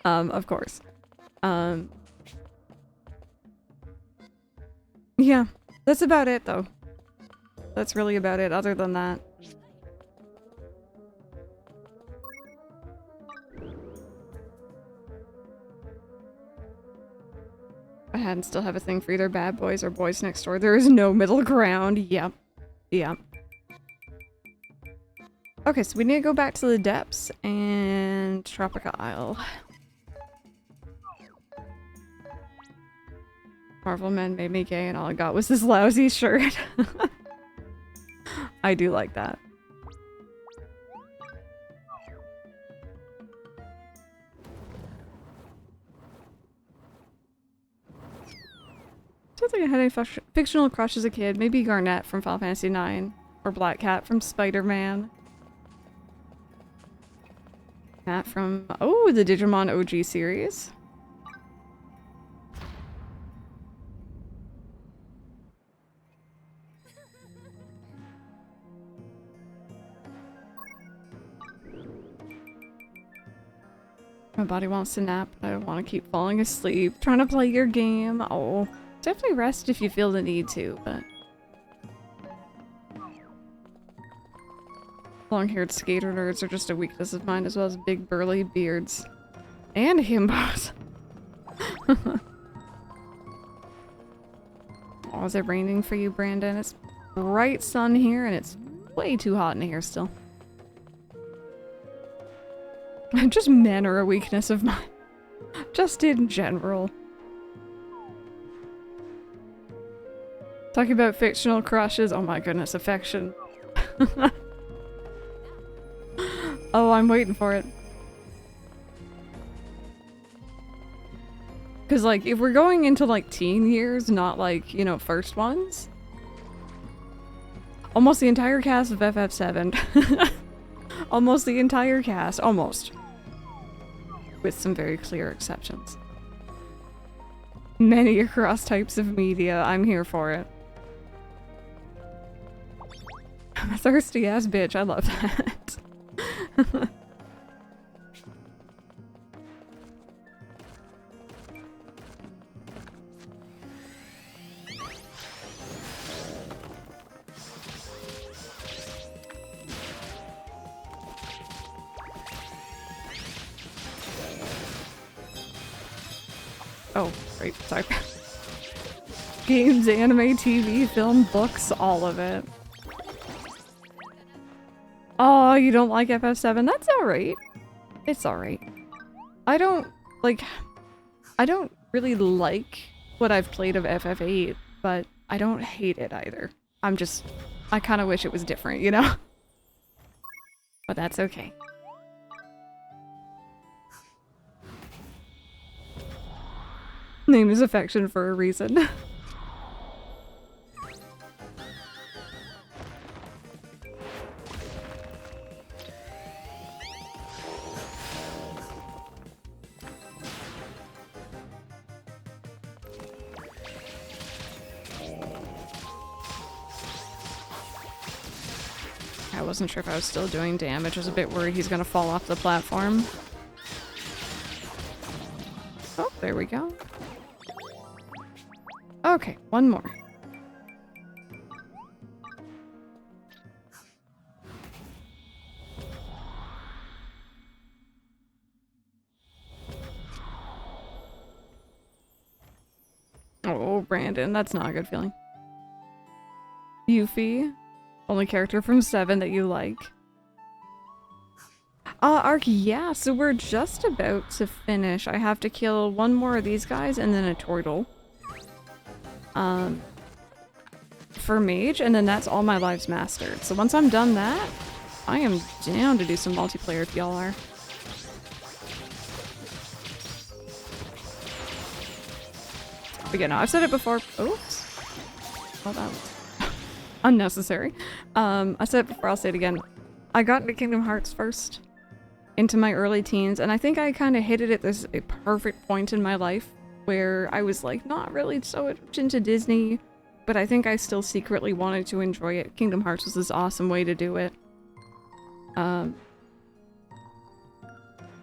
Of course. Yeah, that's about it though. That's really about it, other than that. I hadn't still have a thing for either Bad Boys or Boys Next Door. There is no middle ground. Yep. Yep. Okay, so we need to go back to the depths and Tropica Isle. Marvel Men made me gay and all I got was this lousy shirt. I do like that. I don't think I had any fictional crush as a kid. Maybe Garnet from Final Fantasy IX. Or Black Cat from Spider-Man. Cat from, oh, the Digimon OG series. My body wants to nap, but I don't want to keep falling asleep. Trying to play your game. Oh, definitely rest if you feel the need to, but... Long-haired skater nerds are just a weakness of mine, as well as big burly beards. And himbos. Oh, is it raining for you, Brandon? It's bright sun here, and it's way too hot in here still. Just men are a weakness of mine. Just in general. Talking about fictional crushes. Oh my goodness, affection. Oh, I'm waiting for it. Because, like, if we're going into, like, teen years, not, like, you know, first ones. Almost the entire cast of FF7. Almost the entire cast. Almost. With some very clear exceptions. Many across types of media. I'm here for it. I'm a thirsty ass bitch. I love that. Oh, right, sorry. Games, anime, TV, film, books, all of it. Oh, you don't like FF7? That's alright. It's alright. I don't really like what I've played of FF8, but I don't hate it either. I kind of wish it was different, you know? But that's okay. Name is affection for a reason. I wasn't sure if I was still doing damage. I was a bit worried he's gonna fall off the platform. Oh, there we go. Okay, one more. Oh, Brandon, that's not a good feeling. Yuffie, only character from 7 that you like. Ark, yeah, so we're just about to finish. I have to kill one more of these guys and then a turtle. For mage, and then that's all my lives mastered. So once I'm done that, I am down to do some multiplayer if y'all are. But yeah, no, I've said it before. Oops. Oh, that was unnecessary. I said it before, I'll say it again. I got into Kingdom Hearts first, into my early teens, and I think I kind of hit it at a perfect point in my life where I was like not really so into Disney, but I think I still secretly wanted to enjoy it. Kingdom Hearts was this awesome way to do it.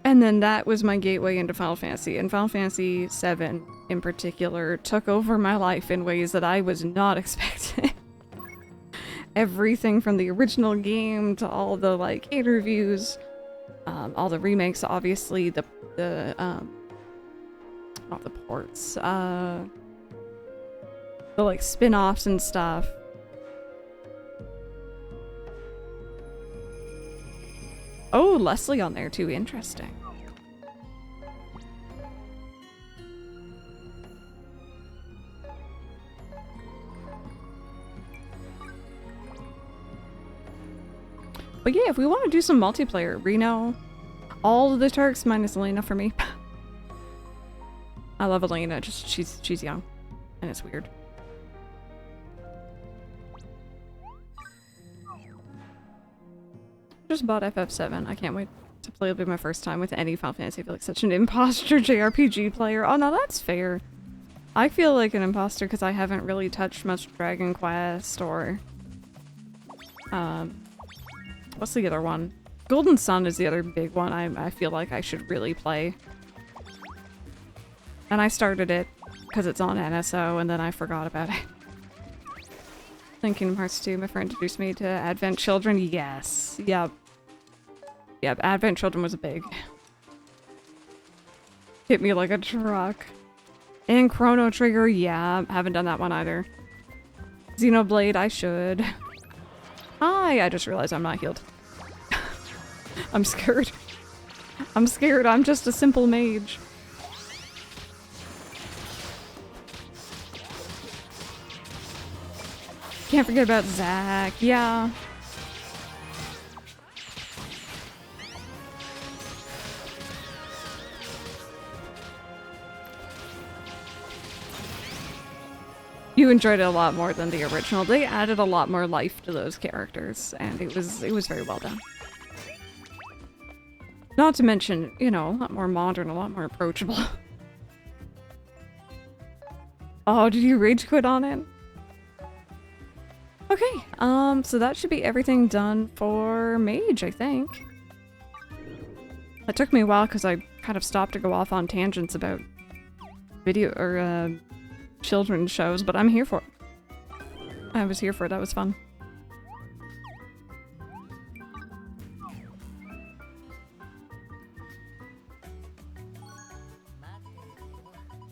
And then that was my gateway into Final Fantasy, and Final Fantasy VII in particular took over my life in ways that I was not expecting. Everything from the original game to all the like interviews, all the remakes, obviously the not the ports, the like spin-offs and stuff. Oh, Leslie on there too, interesting. But yeah, if we want to do some multiplayer, Reno, all of the Turks minus Elena for me. I love Elena, just she's young, and it's weird. Just bought FF7. I can't wait to play. It'll be my first time with any Final Fantasy. I feel like such an imposter JRPG player. Oh no, that's fair. I feel like an imposter because I haven't really touched much Dragon Quest or what's the other one? Golden Sun is the other big one I feel like I should really play. And I started it because it's on NSO and then I forgot about it. Then Kingdom Hearts 2, my friend introduced me to Advent Children. Yes. Yep. Yep, Advent Children was big. Hit me like a truck. And Chrono Trigger, yeah, haven't done that one either. Xenoblade, I should. Hi, I just realized I'm not healed. I'm scared. I'm scared, I'm just a simple mage. Can't forget about Zach, yeah. You enjoyed it a lot more than the original. They added a lot more life to those characters, and it was very well done. Not to mention, you know, a lot more modern, a lot more approachable. Oh, did you rage quit on it? Okay, so that should be everything done for Mage, I think. It took me a while because I kind of stopped to go off on tangents about video or children's shows, but I'm here for it. I was here for it, that was fun.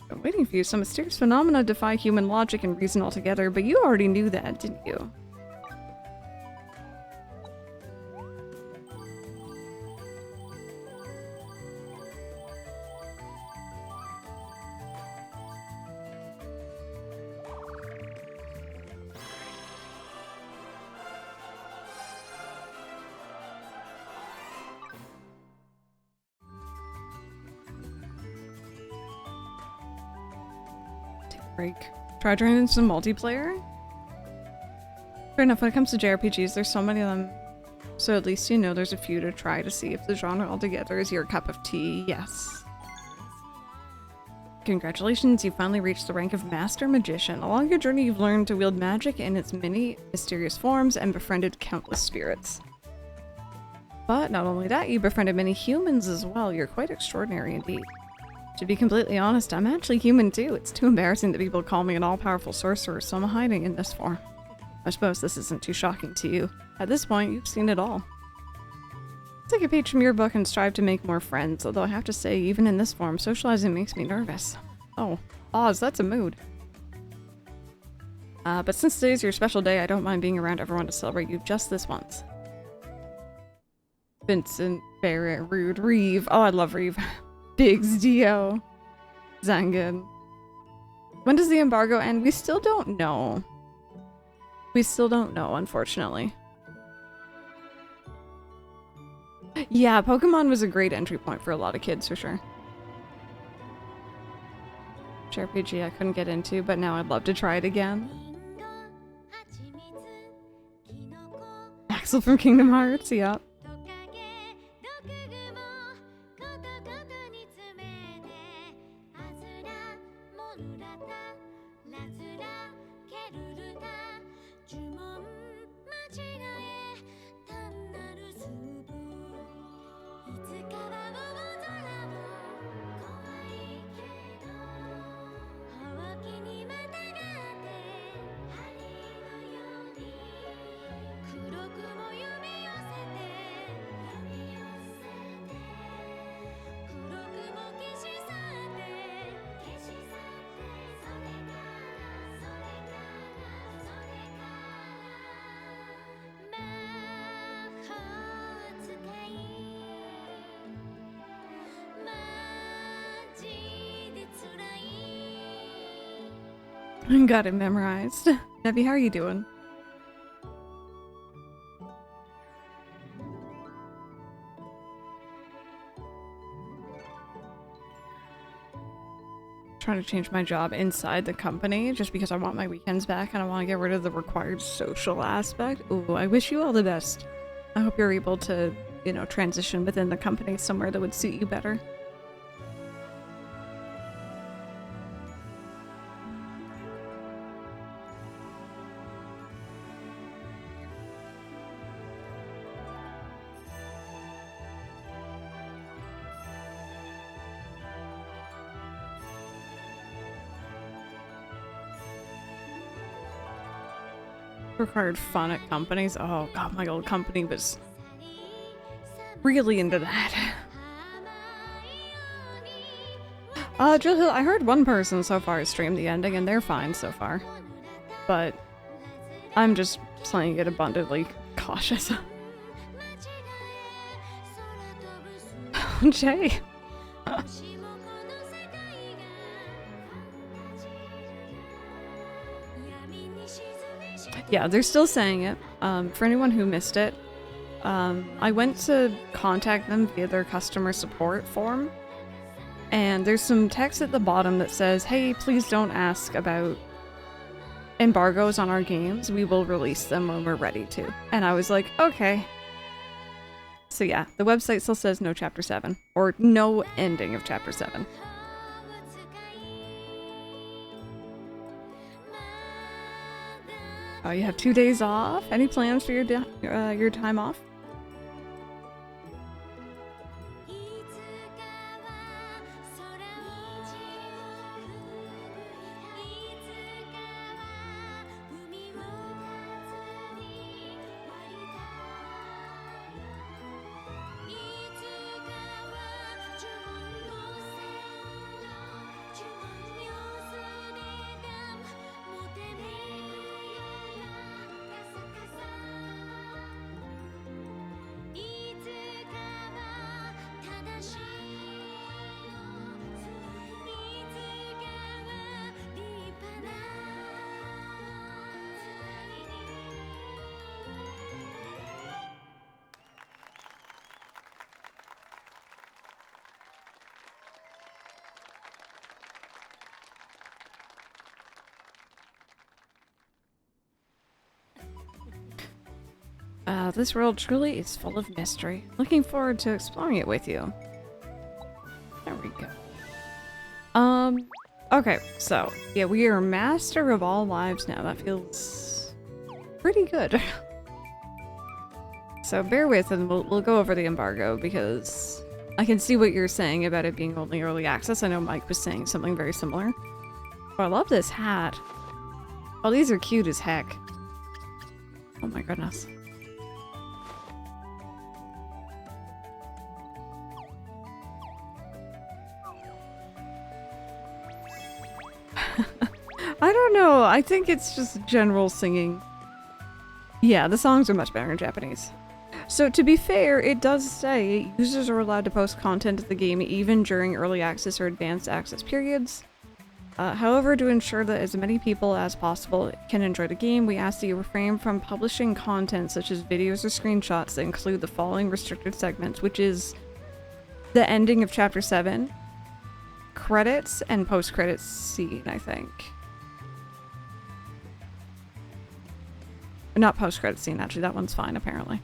I'm waiting for you. Some mysterious phenomena defy human logic and reason altogether, but you already knew that, didn't you? Break. Try joining some multiplayer? Fair enough, when it comes to JRPGs, there's so many of them. So at least you know there's a few to try to see if the genre altogether is your cup of tea. Yes. Congratulations, you finally reached the rank of Master Magician. Along your journey, you've learned to wield magic in its many mysterious forms and befriended countless spirits. But not only that, you befriended many humans as well. You're quite extraordinary indeed. To be completely honest, I'm actually human too. It's too embarrassing that people call me an all-powerful sorcerer, so I'm hiding in this form. I suppose this isn't too shocking to you. At this point, you've seen it all. Take a page from your book and strive to make more friends, although I have to say, even in this form, socializing makes me nervous. Oh, Oz, that's a mood. But since today's your special day, I don't mind being around everyone to celebrate you just this once. Vincent, Barrett, Rude, Reeve. Oh, I love Reeve. Biggs, Dio, Zangan. When does the embargo end? We still don't know. We still don't know, unfortunately. Yeah, Pokemon was a great entry point for a lot of kids, for sure. Which RPG I couldn't get into, but now I'd love to try it again. Axel from Kingdom Hearts, yeah. Got it memorized. Debbie, how are you doing? Trying to change my job inside the company just because I want my weekends back and I want to get rid of the required social aspect. Ooh, I wish you all the best. I hope you're able to, you know, transition within the company somewhere that would suit you better. Required fun at companies. Oh god, my old company was really into that. Jill Hill, I heard one person so far stream the ending and they're fine so far. But I'm just playing it abundantly cautious. Jay. Yeah, they're still saying it. For anyone who missed it, I went to contact them via their customer support form, and there's some text at the bottom that says, hey, please don't ask about embargoes on our games. We will release them when we're ready to. And I was like, okay. So yeah, the website still says no Chapter 7, or no ending of Chapter 7. Oh, you have 2 days off? Any plans for your time off? This world truly is full of mystery. Looking forward to exploring it with you. There we go. Okay, so, yeah, we are master of all lives now. That feels pretty good. So bear with and we'll go over the embargo because I can see what you're saying about it being only early access. I know Mike was saying something very similar. Oh, I love this hat. Oh, these are cute as heck. Oh my goodness. I don't know. I think it's just general singing. Yeah, the songs are much better in Japanese. So to be fair, it does say users are allowed to post content to the game even during early access or advanced access periods. However, to ensure that as many people as possible can enjoy the game, we ask that you refrain from publishing content such as videos or screenshots that include the following restricted segments, which is the ending of Chapter 7, credits and post-credits scene, I think. Not post-credits scene, actually. That one's fine, apparently.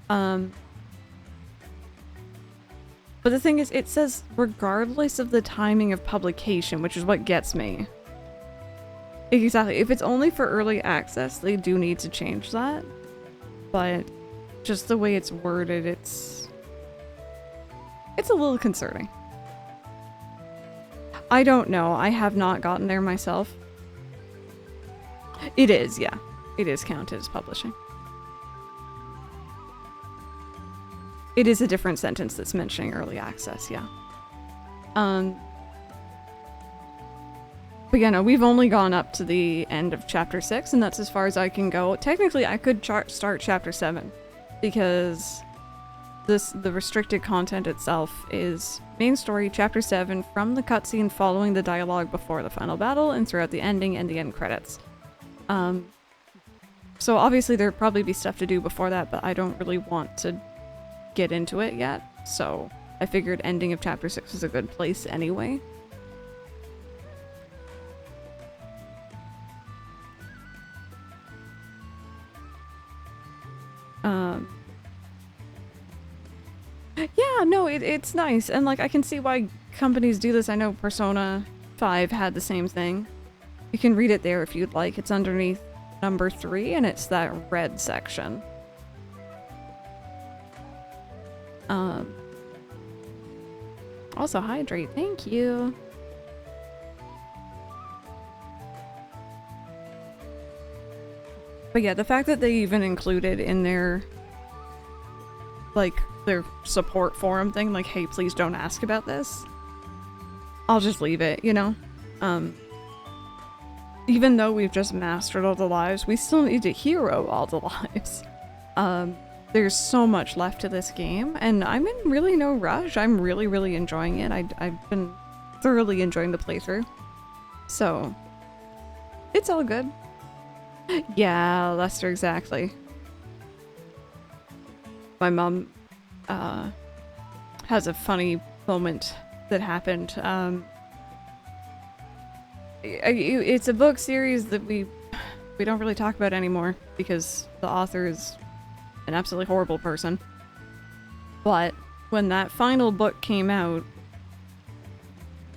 But the thing is, it says regardless of the timing of publication, which is what gets me. Exactly. If it's only for early access, they do need to change that. But just the way it's worded, it's a little concerning. I don't know. I have not gotten there myself. It is, yeah. It is counted as publishing. It is a different sentence that's mentioning early access, yeah. But yeah, no, we've only gone up to the end of chapter 6, and that's as far as I can go. Technically, I could start chapter 7, because the restricted content itself is main story, chapter 7, from the cutscene following the dialogue before the final battle, and throughout the ending and the end credits. So obviously there'd probably be stuff to do before that, but I don't really want to get into it yet, so I figured ending of chapter 6 was a good place anyway. Yeah, no, it's nice, and like I can see why companies do this. I know Persona 5 had the same thing. You can read it there if you'd like. It's underneath number 3, and it's that red section. Also hydrate, thank you. But yeah, the fact that they even included in their support forum thing, like, hey, please don't ask about this, I'll just leave it, you know? Even though we've just mastered all the lives, we still need to hero all the lives. There's so much left to this game, and I'm in really no rush. I'm really, really enjoying it. I've been thoroughly enjoying the playthrough. So, it's all good. Yeah, Lester, exactly. My mom has a funny moment that happened. It's a book series that we don't really talk about anymore because the author is an absolutely horrible person. But when that final book came out,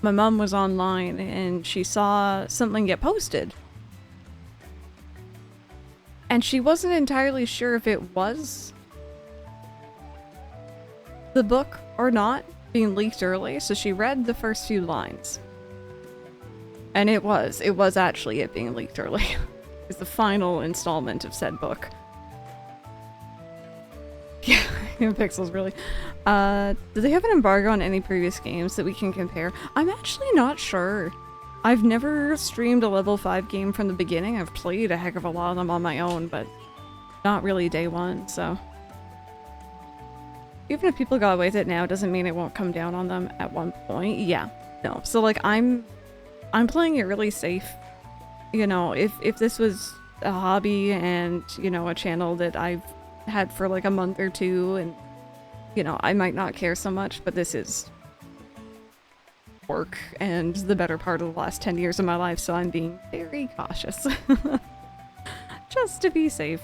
my mom was online and she saw something get posted. And she wasn't entirely sure if it was the book or not being leaked early, so she read the first few lines. And it was actually it being leaked early. It's the final installment of said book. Yeah, Pixels, really. Do they have an embargo on any previous games that we can compare? I'm actually not sure. I've never streamed a level 5 game from the beginning. I've played a heck of a lot of them on my own, but not really day one, so. Even if people got away with it now, doesn't mean it won't come down on them at one point. Yeah, no. So like, I'm playing it really safe. You know, if this was a hobby and, you know, a channel that I've had for like a month or two, and, you know, I might not care so much, but this is work and the better part of the last 10 years of my life, so I'm being very cautious. Just to be safe.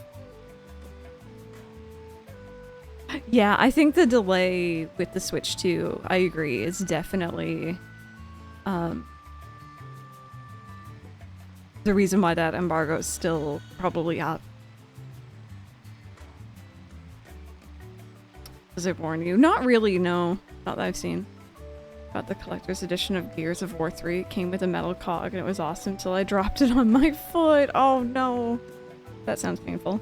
Yeah, I think the delay with the Switch 2, I agree, is definitely the reason why that embargo is still probably up. Does it warn you? Not really, no. Not that I've seen. Got the collector's edition of Gears of War 3. It came with a metal cog and it was awesome till I dropped it on my foot. Oh no. That sounds painful.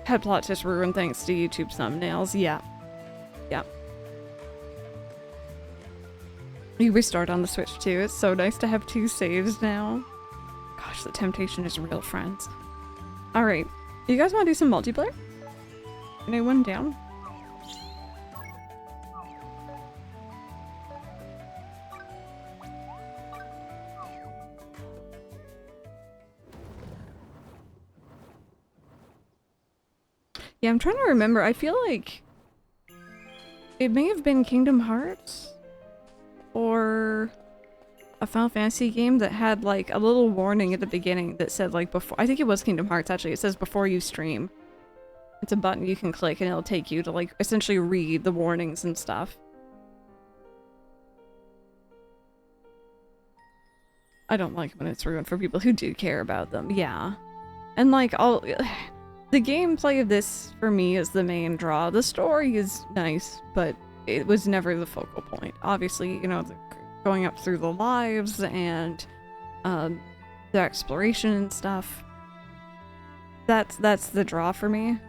Head plot just ruined thanks to YouTube thumbnails. Yeah. Yeah. You restart on the Switch too. It's so nice to have 2 saves now. Gosh, the temptation is real, friends. Alright. You guys want to do some multiplayer? Anyone down? Yeah, I'm trying to remember. I feel like It may have been Kingdom Hearts or a Final Fantasy game that had like a little warning at the beginning that said like before. I think it was Kingdom Hearts actually. It says before you stream. It's a button you can click and it'll take you to like essentially read the warnings and stuff. I don't like when it's ruined for people who do care about them. Yeah. And like the gameplay of this for me is the main draw. The story is nice, but it was never the focal point. Obviously, you know, going up through the lives and the exploration and stuff. That's the draw for me.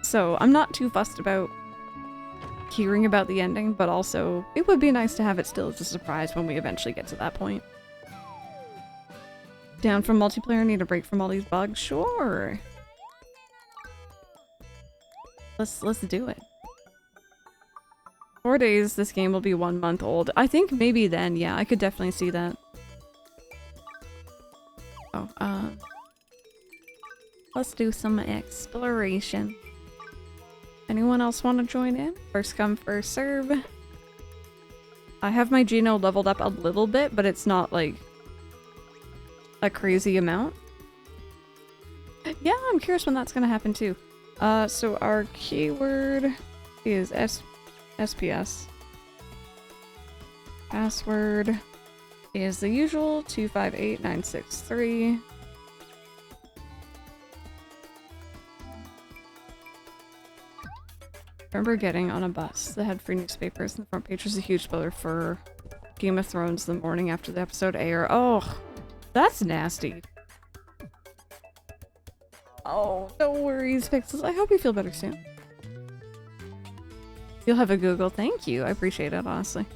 So I'm not too fussed about hearing about the ending, but also it would be nice to have it still as a surprise when we eventually get to that point. Down from multiplayer, need a break from all these bugs? Sure. Let's do it. 4 days, this game will be 1 month old. I think maybe then, yeah, I could definitely see that. Oh, let's do some exploration. Anyone else want to join in? First come, first serve. I have my Geno leveled up a little bit, but it's not like a crazy amount. Yeah, I'm curious when that's gonna happen too. So our keyword is SPS. Password is the usual 258963. Remember getting on a bus that had free newspapers and the front page was a huge spoiler for Game of Thrones the morning after the episode aired. Oh, that's nasty. Oh, no worries, Pixels. I hope you feel better soon. You'll have a Google. Thank you. I appreciate it, honestly.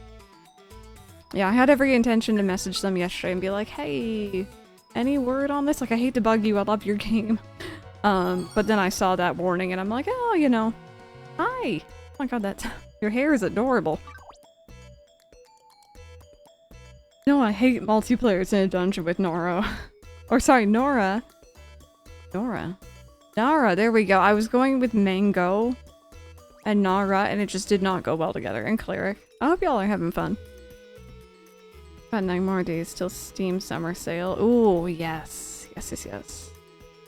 Yeah, I had every intention to message them yesterday and be like, hey, any word on this? Like, I hate to bug you. I love your game. But then I saw that warning and I'm like, oh, you know. Hi! Oh my god, that's... Your hair is adorable. No, I hate multiplayers in a dungeon with Nora. Or sorry, Nora. Nora. Nara, there we go. I was going with Mango and Nara, and it just did not go well together. And Cleric. I hope y'all are having fun. Got 9 more days till Steam Summer Sale. Ooh, yes. Yes, yes, yes.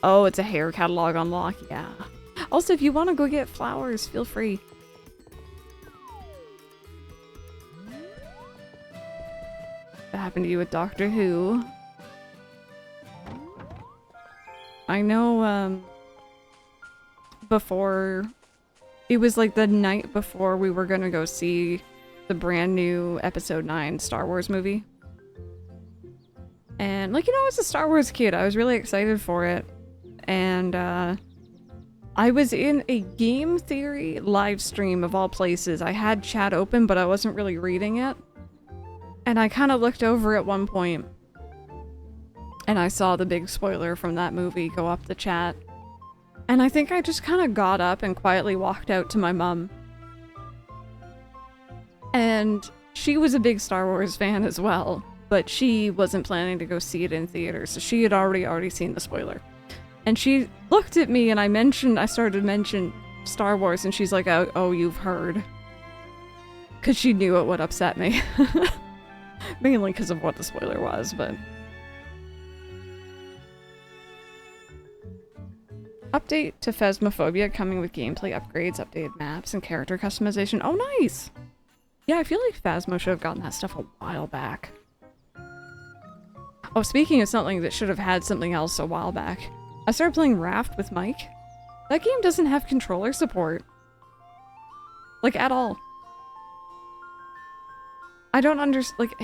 Oh, it's a hair catalog unlock. Yeah. Also, if you want to go get flowers, feel free. What happened to you with Doctor Who? I know, before... It was like the night before we were gonna go see the brand new Episode 9 Star Wars movie. And, like, you know, I was a Star Wars kid. I was really excited for it. And, I was in a game theory live stream of all places. I had chat open, but I wasn't really reading it. And I kind of looked over at one point, and I saw the big spoiler from that movie go up the chat. And I think I just kind of got up and quietly walked out to my mom. And she was a big Star Wars fan as well, but she wasn't planning to go see it in theaters, so she had already seen the spoiler. And she looked at me and I started to mention Star Wars and she's like, oh, you've heard. Because she knew it would upset me. Mainly because of what the spoiler was, but... Update to Phasmophobia coming with gameplay upgrades, updated maps, and character customization. Oh, nice! Yeah, I feel like Phasmo should have gotten that stuff a while back. Oh, speaking of something that should have had something else a while back. I started playing Raft with Mike. That game doesn't have controller support. Like, at all. I don't understand, like,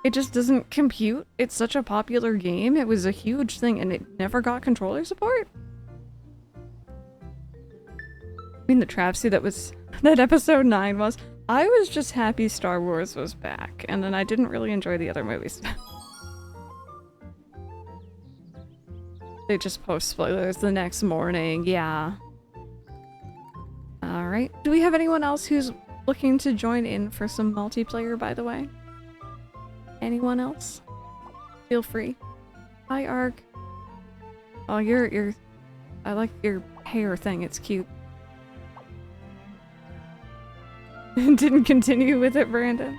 it just doesn't compute. It's such a popular game. It was a huge thing and it never got controller support. I mean, the travesty that episode 9 was. I was just happy Star Wars was back, and then I didn't really enjoy the other movies. They just post spoilers the next morning, yeah. Alright. Do we have anyone else who's looking to join in for some multiplayer, by the way? Anyone else? Feel free. Hi, Ark. Oh, I like your hair thing, it's cute. Didn't continue with it, Brandon.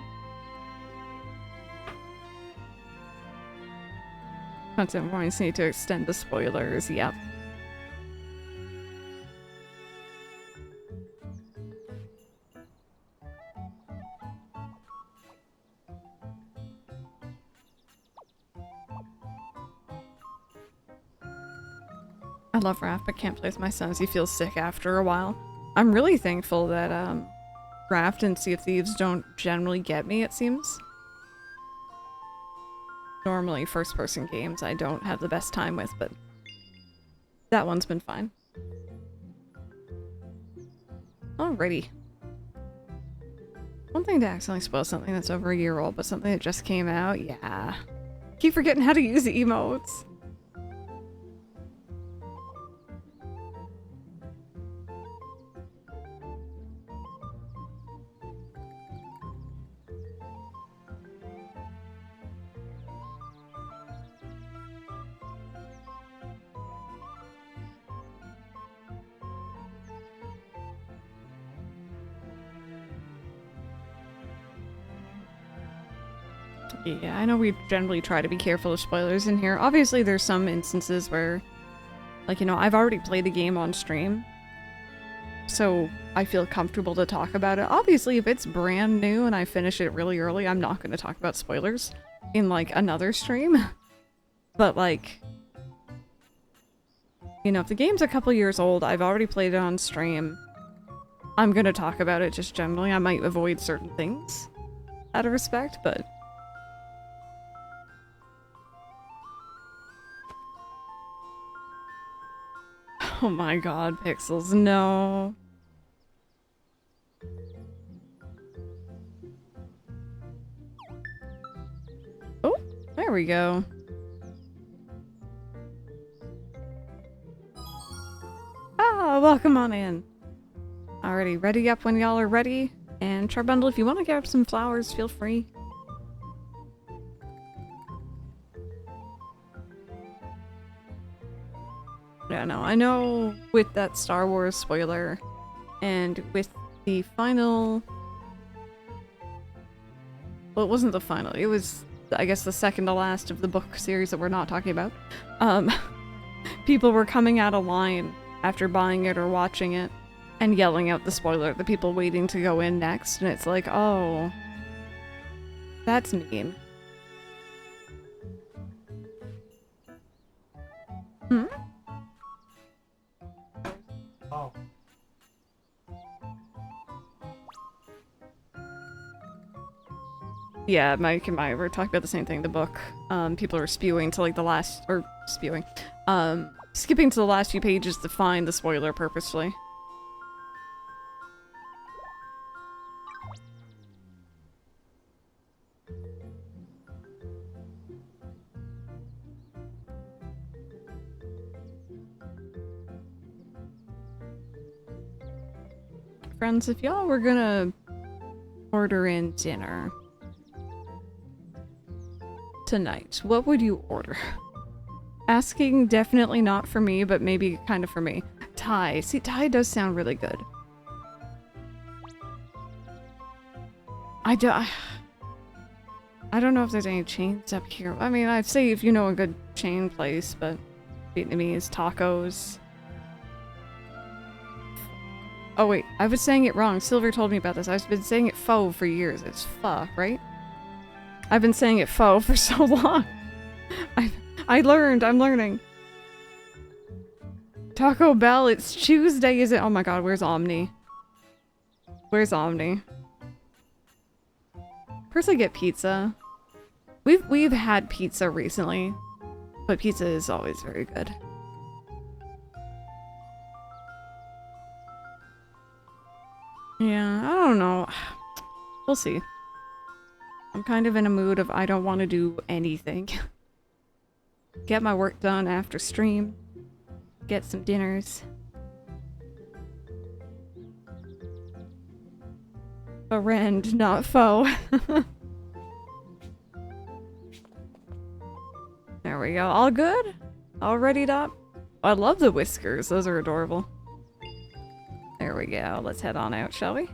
Content warnings need to extend the spoilers, yep. I love Raph, but can't play with my son as he feels sick after a while. I'm really thankful that, Raft and Sea of Thieves don't generally get me, it seems. Normally, first-person games I don't have the best time with, but that one's been fine. Alrighty. One thing to accidentally spoil something that's over a year old, but something that just came out, yeah. Keep forgetting how to use the emotes. Yeah, I know we generally try to be careful of spoilers in here. Obviously, there's some instances where, like, you know, I've already played the game on stream, so I feel comfortable to talk about it. Obviously, if it's brand new and I finish it really early, I'm not going to talk about spoilers in, like, another stream. But, like, you know, if the game's a couple years old, I've already played it on stream, I'm going to talk about it just generally. I might avoid certain things out of respect, but... Oh my god, Pixels, no. Oh, there we go. Ah, welcome on in. Alrighty, ready up when y'all are ready. And Charbundle, if you want to grab some flowers, feel free. Yeah, no, I know with that Star Wars spoiler, and with the final... Well, it wasn't the final, it was, I guess, the second to last of the book series that we're not talking about. People were coming out of line after buying it or watching it, and yelling out the spoiler at the people waiting to go in next, and it's like, oh... That's mean. Hmm? Oh. Yeah, Mike and I were talking about the same thing, the book. People are spewing to like the last, or spewing, skipping to the last few pages to find the spoiler purposefully. Friends, if y'all were gonna order in dinner tonight, what would you order? Asking definitely not for me, but maybe kind of for me. Thai. See, Thai does sound really good. I don't know if there's any chains up here. I mean, I'd say if you know a good chain place, but Vietnamese tacos. Oh wait, I was saying it wrong. Silver told me about this. I've been saying it pho for years. It's pho, right? I've been saying it pho for so long. I learned. I'm learning. Taco Bell. It's Tuesday, is it? Oh my god, where's Omni? Where's Omni? Personally, get pizza. We've had pizza recently, but pizza is always very good. Yeah, I don't know. We'll see. I'm kind of in a mood of I don't want to do anything. Get my work done after stream. Get some dinners. Friend, not foe. There we go. All good? All readied up? I love the whiskers. Those are adorable. There we go. Let's head on out, shall we?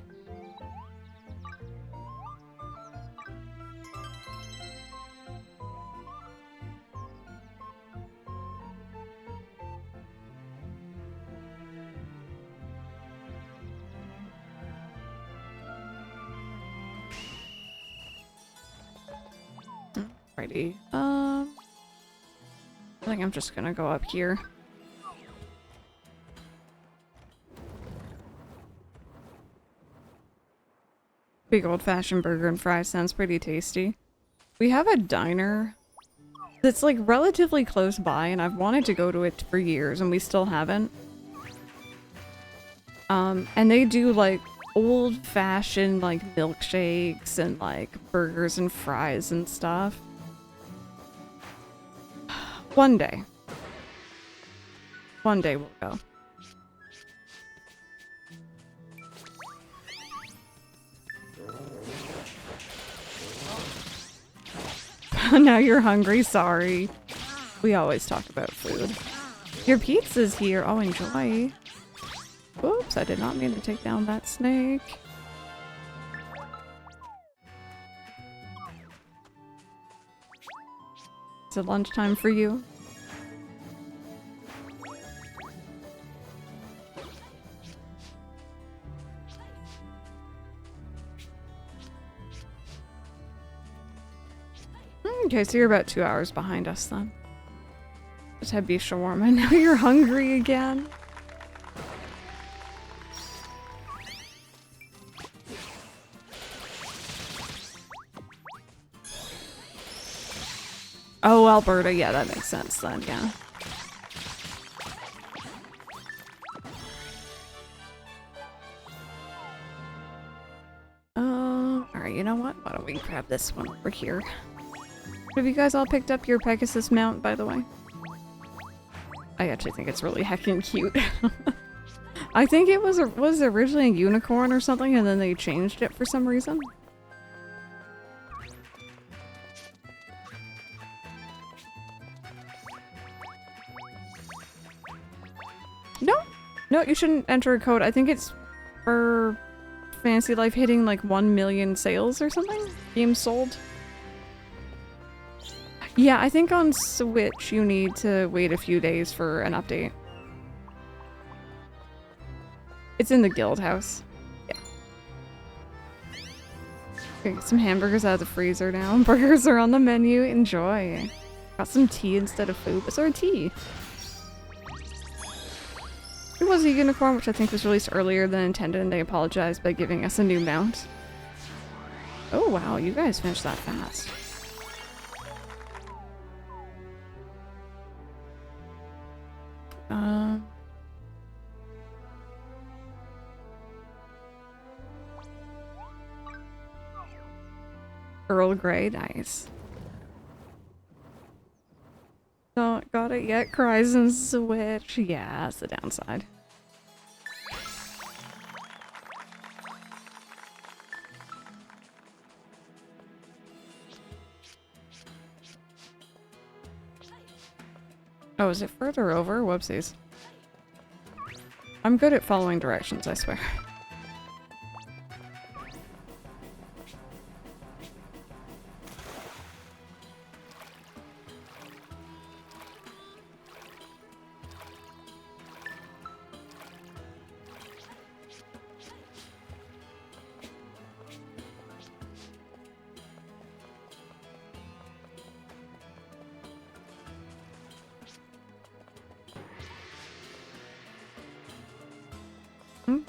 Alrighty. I think I'm just gonna go up here. Big old-fashioned burger and fries sounds pretty tasty. We have a diner that's like relatively close by, and I've wanted to go to it for years, and we still haven't. And they do like old-fashioned like milkshakes and like burgers and fries and stuff. One day. One day we'll go. Now you're hungry, sorry. We always talk about food. Your pizza's here. Oh, enjoy. Oops, I did not mean to take down that snake. Is it lunchtime for you? Okay, so you're about 2 hours behind us then. Just had beef shawarma. Now you're hungry again. Oh, Alberta. Yeah, that makes sense then, yeah. Alright, you know what? Why don't we grab this one over here? Have you guys all picked up your Pegasus mount, by the way? I actually think it's really heckin' cute. I think it was originally a unicorn or something, and then they changed it for some reason. No, you shouldn't enter a code. I think it's for Fantasy Life hitting like 1 million sales or something? Games sold. Yeah, I think on Switch you need to wait a few days for an update. It's in the guild house. Yeah. Okay, get some hamburgers out of the freezer now. Burgers are on the menu. Enjoy. Got some tea instead of food. What's our tea? It was a unicorn, which I think was released earlier than intended, and they apologized by giving us a new mount. Oh wow, you guys finished that fast. Earl Grey, nice. Not got it yet, cries and Switch. Yeah, that's the downside. Oh, is it further over? Whoopsies. I'm good at following directions, I swear.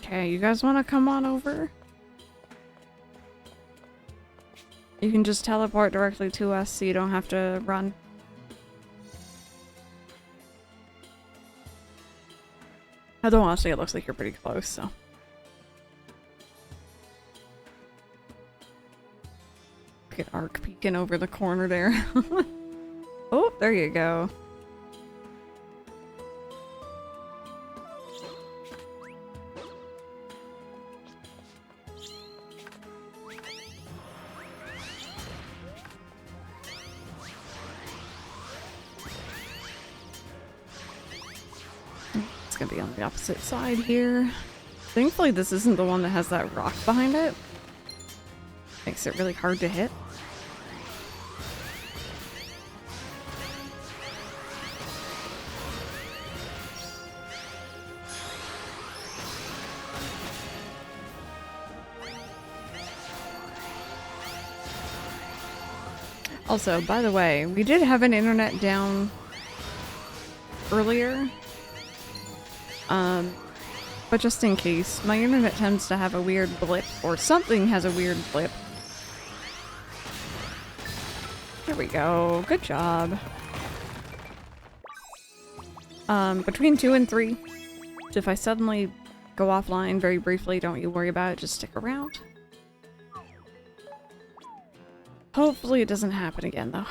Okay, you guys want to come on over? You can just teleport directly to us so you don't have to run. Although honestly it looks like you're pretty close, so. Look at Ark peeking over the corner there. Oh, there you go. It's gonna be on the opposite side here. Thankfully this isn't the one that has that rock behind it. Makes it really hard to hit. Also, by the way, we did have an internet down earlier. But just in case, my internet tends to have a weird blip, or something has a weird blip. There we go. Good job. Between 2 and 3. So if I suddenly go offline very briefly, don't you worry about it, just stick around. Hopefully it doesn't happen again, though.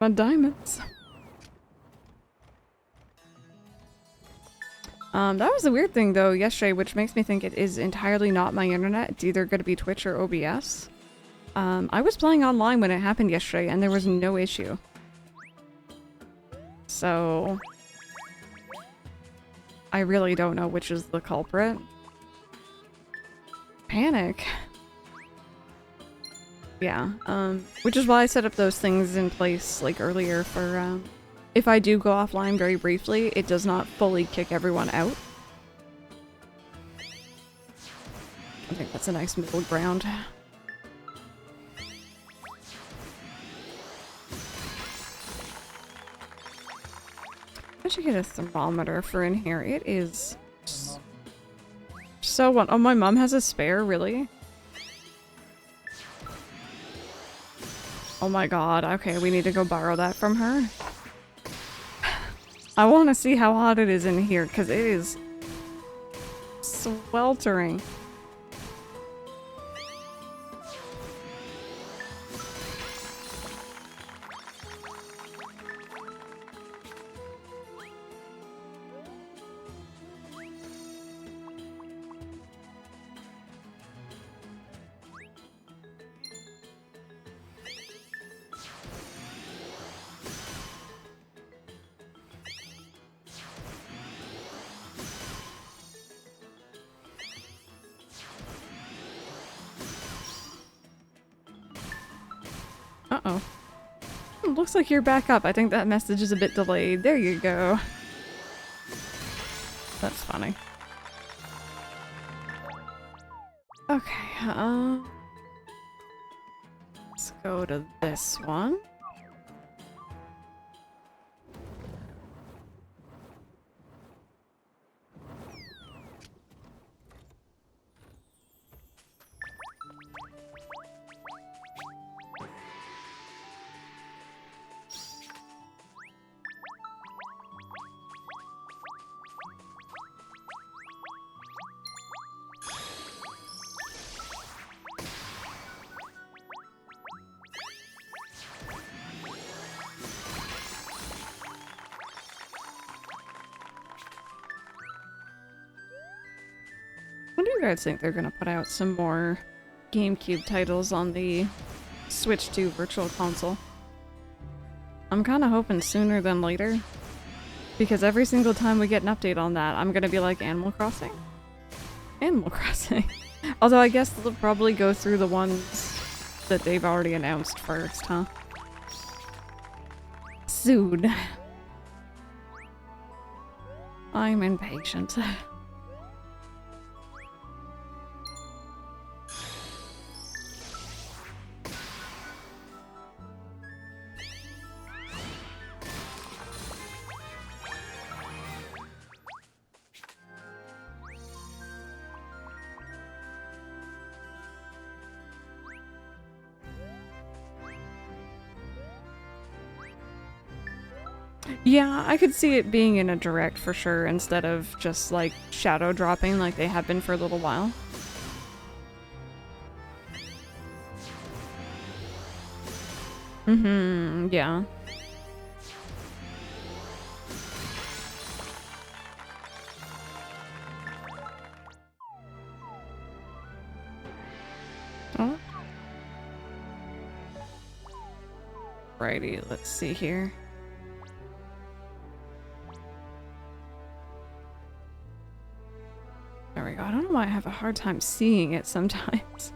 My diamonds. That was a weird thing, though, yesterday, which makes me think it is entirely not my internet. It's either going to be Twitch or OBS. I was playing online when it happened yesterday, and there was no issue. So... I really don't know which is the culprit. Panic. Yeah, which is why I set up those things in place, like, earlier for, if I do go offline very briefly, it does not fully kick everyone out. I think that's a nice middle ground. I should get a thermometer for in here. It is so one. Oh, my mom has a spare, really? Oh my god, okay, we need to go borrow that from her. I want to see how hot it is in here, because it is sweltering. Uh-oh. Looks like you're back up. I think that message is a bit delayed. There you go. That's funny. Okay, let's go to this one. When do you guys think they're gonna put out some more GameCube titles on the Switch 2 Virtual Console? I'm kind of hoping sooner than later, because every single time we get an update on that, I'm gonna be like, Animal Crossing? Animal Crossing. Although I guess they'll probably go through the ones that they've already announced first, huh? Soon. I'm impatient. Yeah, I could see it being in a direct for sure, instead of just like shadow dropping like they have been for a little while. Mm-hmm, yeah. Oh. Righty, let's see here. There we go. I don't know why I have a hard time seeing it sometimes.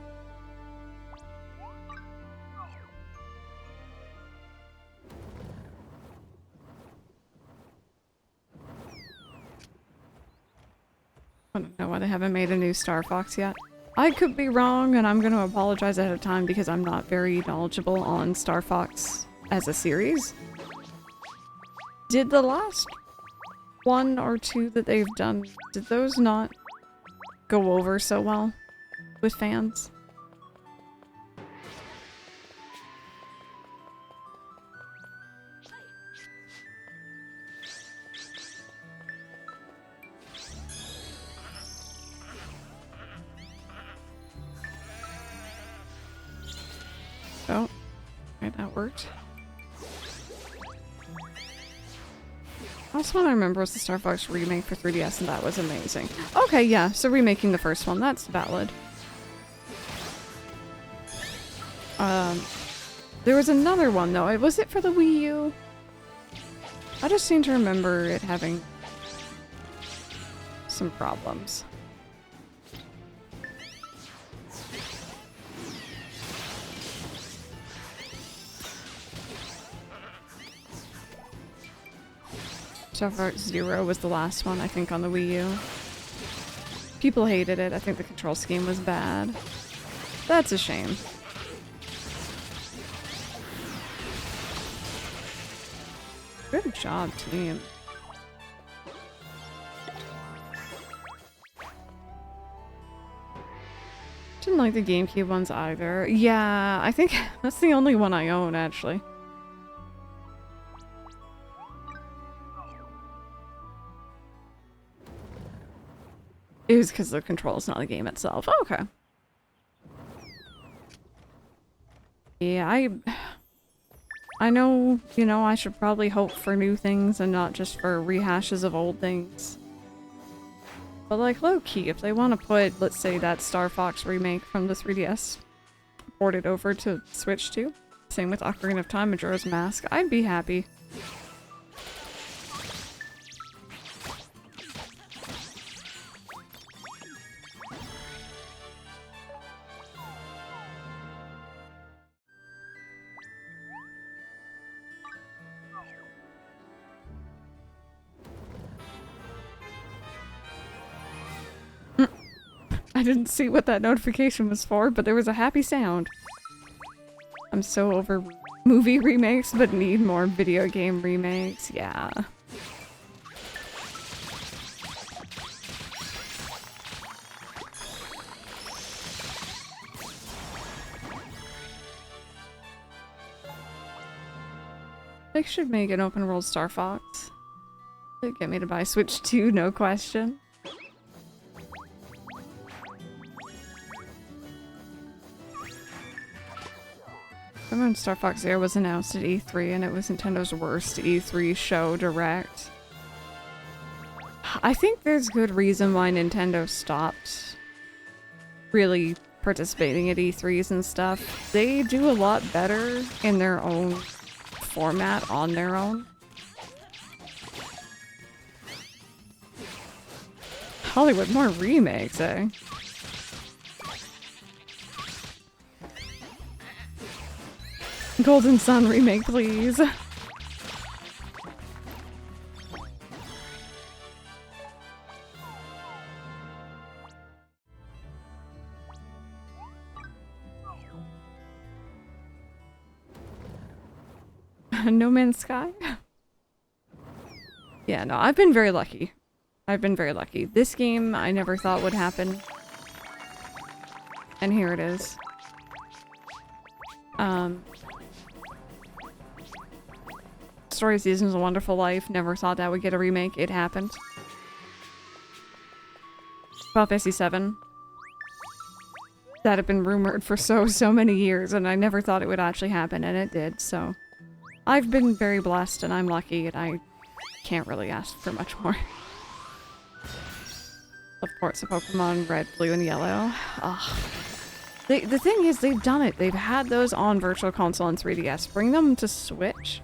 I don't know why they haven't made a new Star Fox yet. I could be wrong, and I'm going to apologize ahead of time because I'm not very knowledgeable on Star Fox as a series. Did the last one or two that they've done, did those not go over so well with fans? Oh, okay, that worked. Last one I remember was the Star Fox remake for 3DS, and that was amazing. Okay, yeah, so remaking the first one, that's valid. There was another one, though. Was it for the Wii U? I just seem to remember it having some problems. Star Fox Zero was the last one, I think, on the Wii U. People hated it. I think the control scheme was bad. That's a shame. Good job, team. Didn't like the GameCube ones either. Yeah, I think that's the only one I own, actually. It was because the controls, not the game itself. Oh, okay. Yeah, I know, you know, I should probably hope for new things and not just for rehashes of old things. But like, low-key, if they want to put, let's say, that Star Fox remake from the 3DS ported over to Switch 2, same with Ocarina of Time, Majora's Mask, I'd be happy. I didn't see what that notification was for, but there was a happy sound. I'm so over movie remakes, but need more video game remakes. Yeah. They should make an open world Star Fox. They'd get me to buy Switch 2, no question. Remember when Star Fox Zero was announced at E3 and it was Nintendo's worst E3 show direct? I think there's good reason why Nintendo stopped really participating at E3s and stuff. They do a lot better in their own format on their own. Hollywood, more remakes, eh? Golden Sun remake, please. No Man's Sky? Yeah, no, I've been very lucky. I've been very lucky. This game I never thought would happen. And here it is. Story Seasons: A Wonderful Life. Never thought that would get a remake. It happened. Final Fantasy VII. That had been rumored for so many years, and I never thought it would actually happen, and it did, so... I've been very blessed, and I'm lucky, and I can't really ask for much more. Of course, Pokemon Red, Blue, and Yellow. Ugh. The thing is, they've done it. They've had those on Virtual Console and 3DS. Bring them to Switch.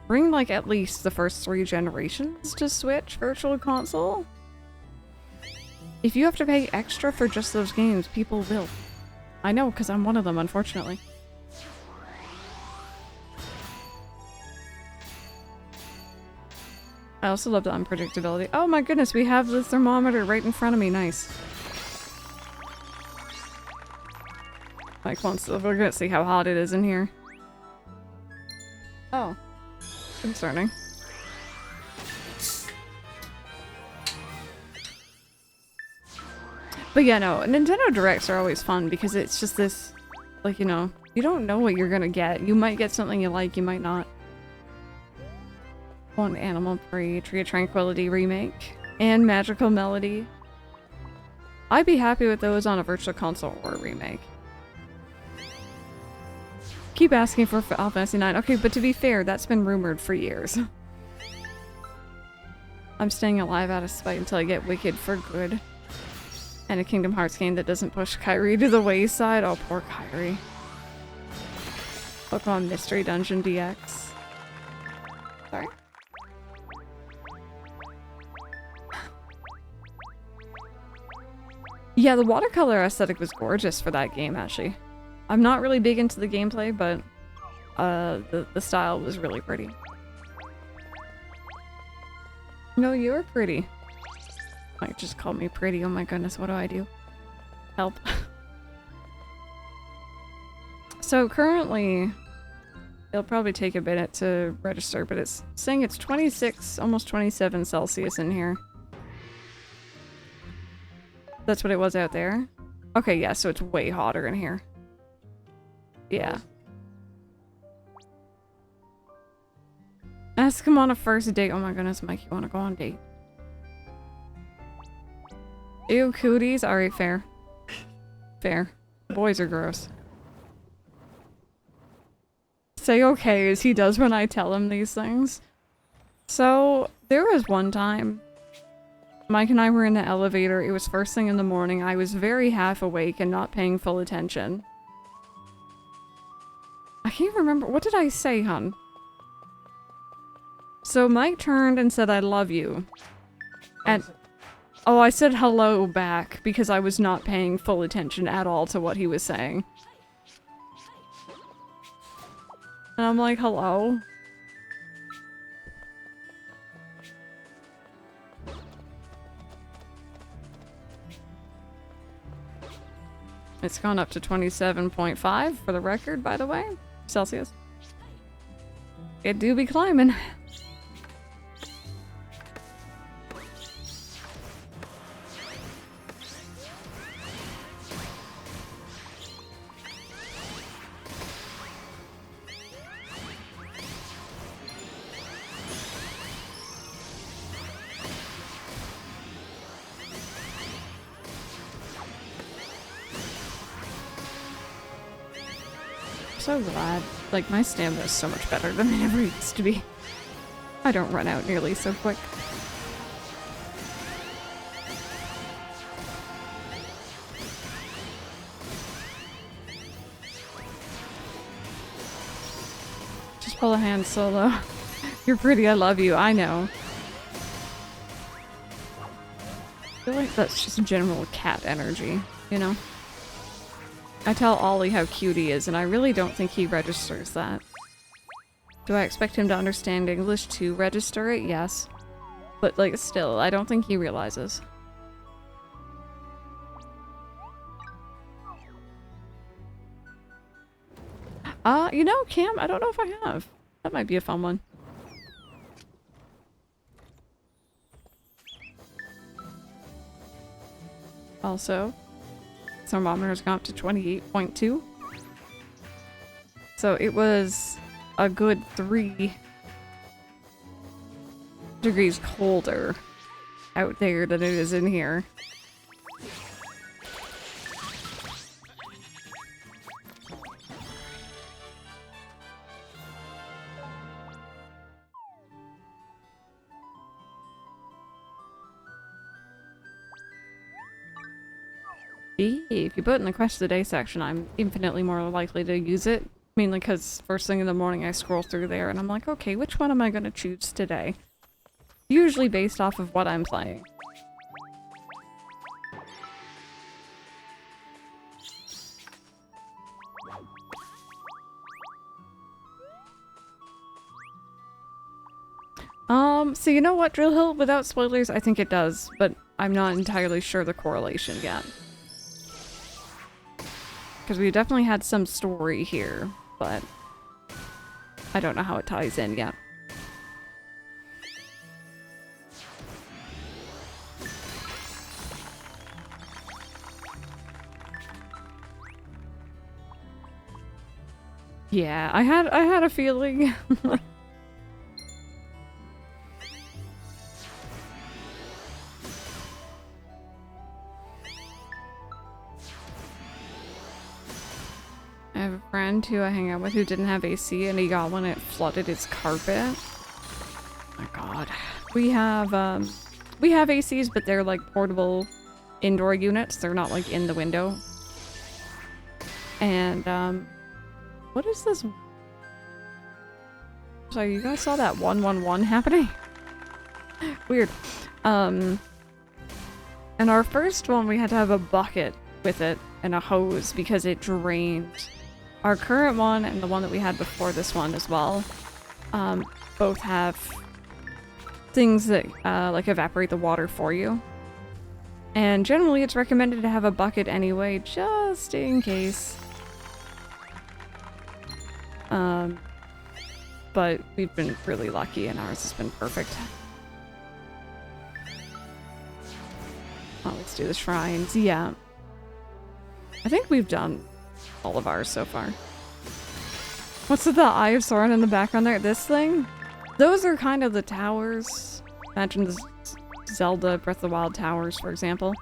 Bring, like, at least the first 3 generations to Switch Virtual Console. If you have to pay extra for just those games, people will. I know, because I'm one of them, unfortunately. I also love the unpredictability. Oh my goodness, we have the thermometer right in front of me. Nice. Like, we're gonna see how hot it is in here. Oh. Concerning. But yeah, no, Nintendo Directs are always fun because it's just this, like, you know, you don't know what you're gonna get. You might get something you like, you might not. One Animal Free, Tree of Tranquility remake, and Magical Melody. I'd be happy with those on a Virtual Console or a remake. Keep asking for Final Fantasy 9. Okay, but to be fair, that's been rumored for years. I'm staying alive out of spite until I get Wicked for good. And a Kingdom Hearts game that doesn't push Kyrie to the wayside. Oh, poor Kyrie. Pokemon Mystery Dungeon DX. Sorry. Yeah, the watercolor aesthetic was gorgeous for that game, actually. I'm not really big into the gameplay, but the style was really pretty. No, you're pretty. Might just call me pretty. Oh my goodness, what do I do? Help. So currently, it'll probably take a minute to register, but it's saying it's 26, almost 27 Celsius in here. That's what it was out there? Okay, yeah, so it's way hotter in here. Yeah. Ask him on a first date. Oh my goodness, Mike, you wanna go on a date? Ew, cooties? Alright, fair. Fair. Boys are gross. Say okay as he does when I tell him these things. So, there was one time Mike and I were in the elevator. It was first thing in the morning. I was very half awake and not paying full attention. I can't remember. What did I say, hun? So Mike turned and said, I love you. And oh, I said hello back because I was not paying full attention at all to what he was saying. And I'm like, hello? It's gone up to 27.5 for the record, by the way. Celsius. It do be climbing. So glad. Like, my stamina is so much better than it ever used to be. I don't run out nearly so quick. Just pull a hand solo. You're pretty, I love you, I know. I feel like that's just general cat energy, you know? I tell Ollie how cute he is, and I really don't think he registers that. Do I expect him to understand English to register it? Yes. But, like, still, I don't think he realizes. You know, Cam, I don't know if I have. That might be a fun one. Also, thermometer's gone up to 28.2. So it was a good 3 degrees colder out there than it is in here. If you put it in the Quest of the Day section, I'm infinitely more likely to use it. Mainly because first thing in the morning I scroll through there and I'm like, okay, which one am I going to choose today? Usually based off of what I'm playing. So you know what, Drill Hill? Without spoilers, I think it does, but I'm not entirely sure the correlation yet. Because we definitely had some story here, but I don't know how it ties in yet. Yeah, I had a feeling. I have a friend who I hang out with who didn't have AC and he got one and it flooded his carpet. Oh my god. We have ACs, but they're like portable indoor units. They're not like in the window. And what is this? Sorry, you guys saw that 111 happening? Weird. And our first one we had to have a bucket with it and a hose because it drained. Our current one and the one that we had before this one as well, both have things that like evaporate the water for you. And generally it's recommended to have a bucket anyway, just in case. But we've been really lucky and ours has been perfect. Oh, let's do the shrines. Yeah. I think we've done all of ours so far. What's with the Eye of Sauron in the background there? This thing? Those are kind of the towers. Imagine the Zelda Breath of the Wild towers, for example.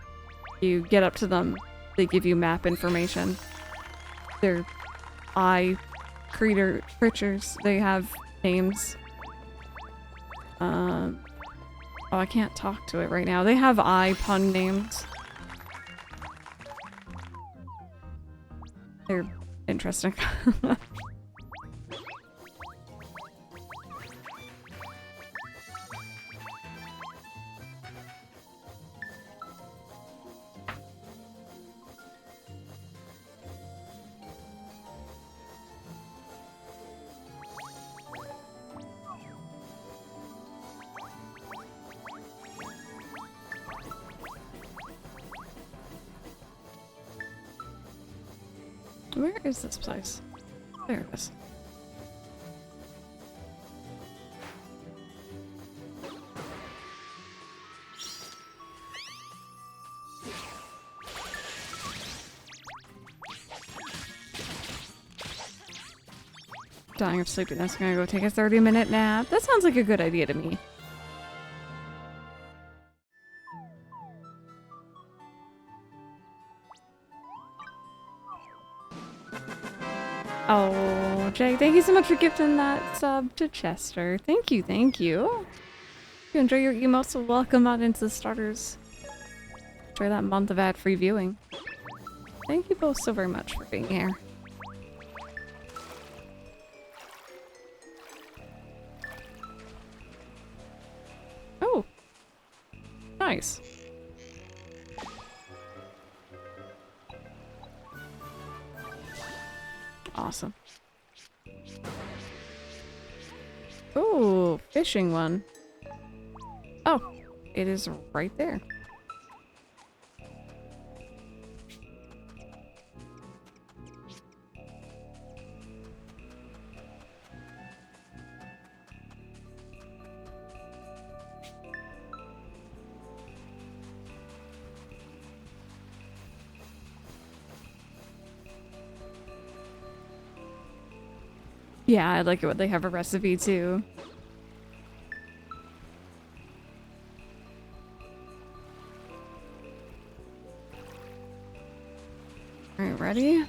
You get up to them, they give you map information. They're eye creatures. They have names. Oh, I can't talk to it right now. They have eye pun names. They're interesting. Where is this place? There it is. Dying of sleepiness. Gonna go take a 30-minute nap. That sounds like a good idea to me. Oh, Jay, thank you so much for gifting that sub to Chester. Thank you, thank you. If you enjoy your emotes, so welcome on into the starters. Enjoy that month of ad-free viewing. Thank you both so very much for being here. Oh, nice. Awesome. Ooh, fishing one. Oh, it is right there. Yeah, I like it when they have a recipe too. Alright, ready?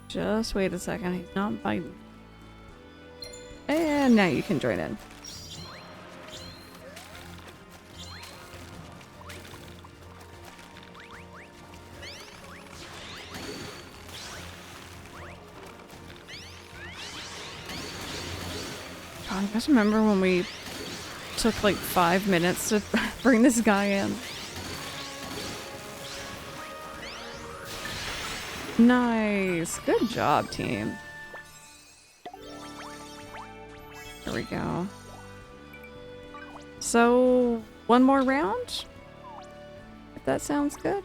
Just wait a second, he's not biting. And now you can join in. God, I just remember when we took like 5 minutes to bring this guy in. Nice. Good job, team. There we go. So, one more round? If that sounds good.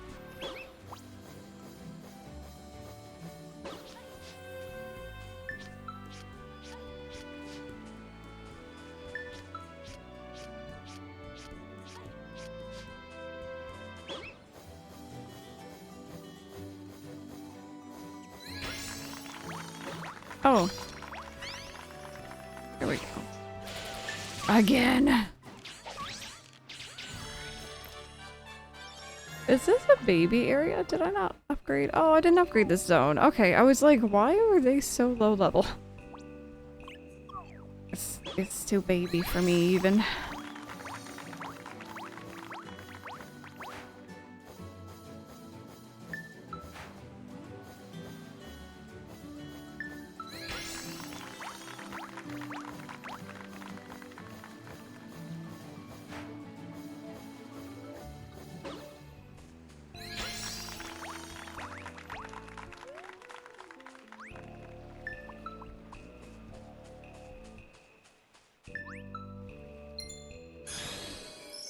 Oh. Here we go. Again. Is this a baby area? Did I not upgrade? Oh, I didn't upgrade this zone. Okay, I was like, why are they so low level? It's too baby for me even.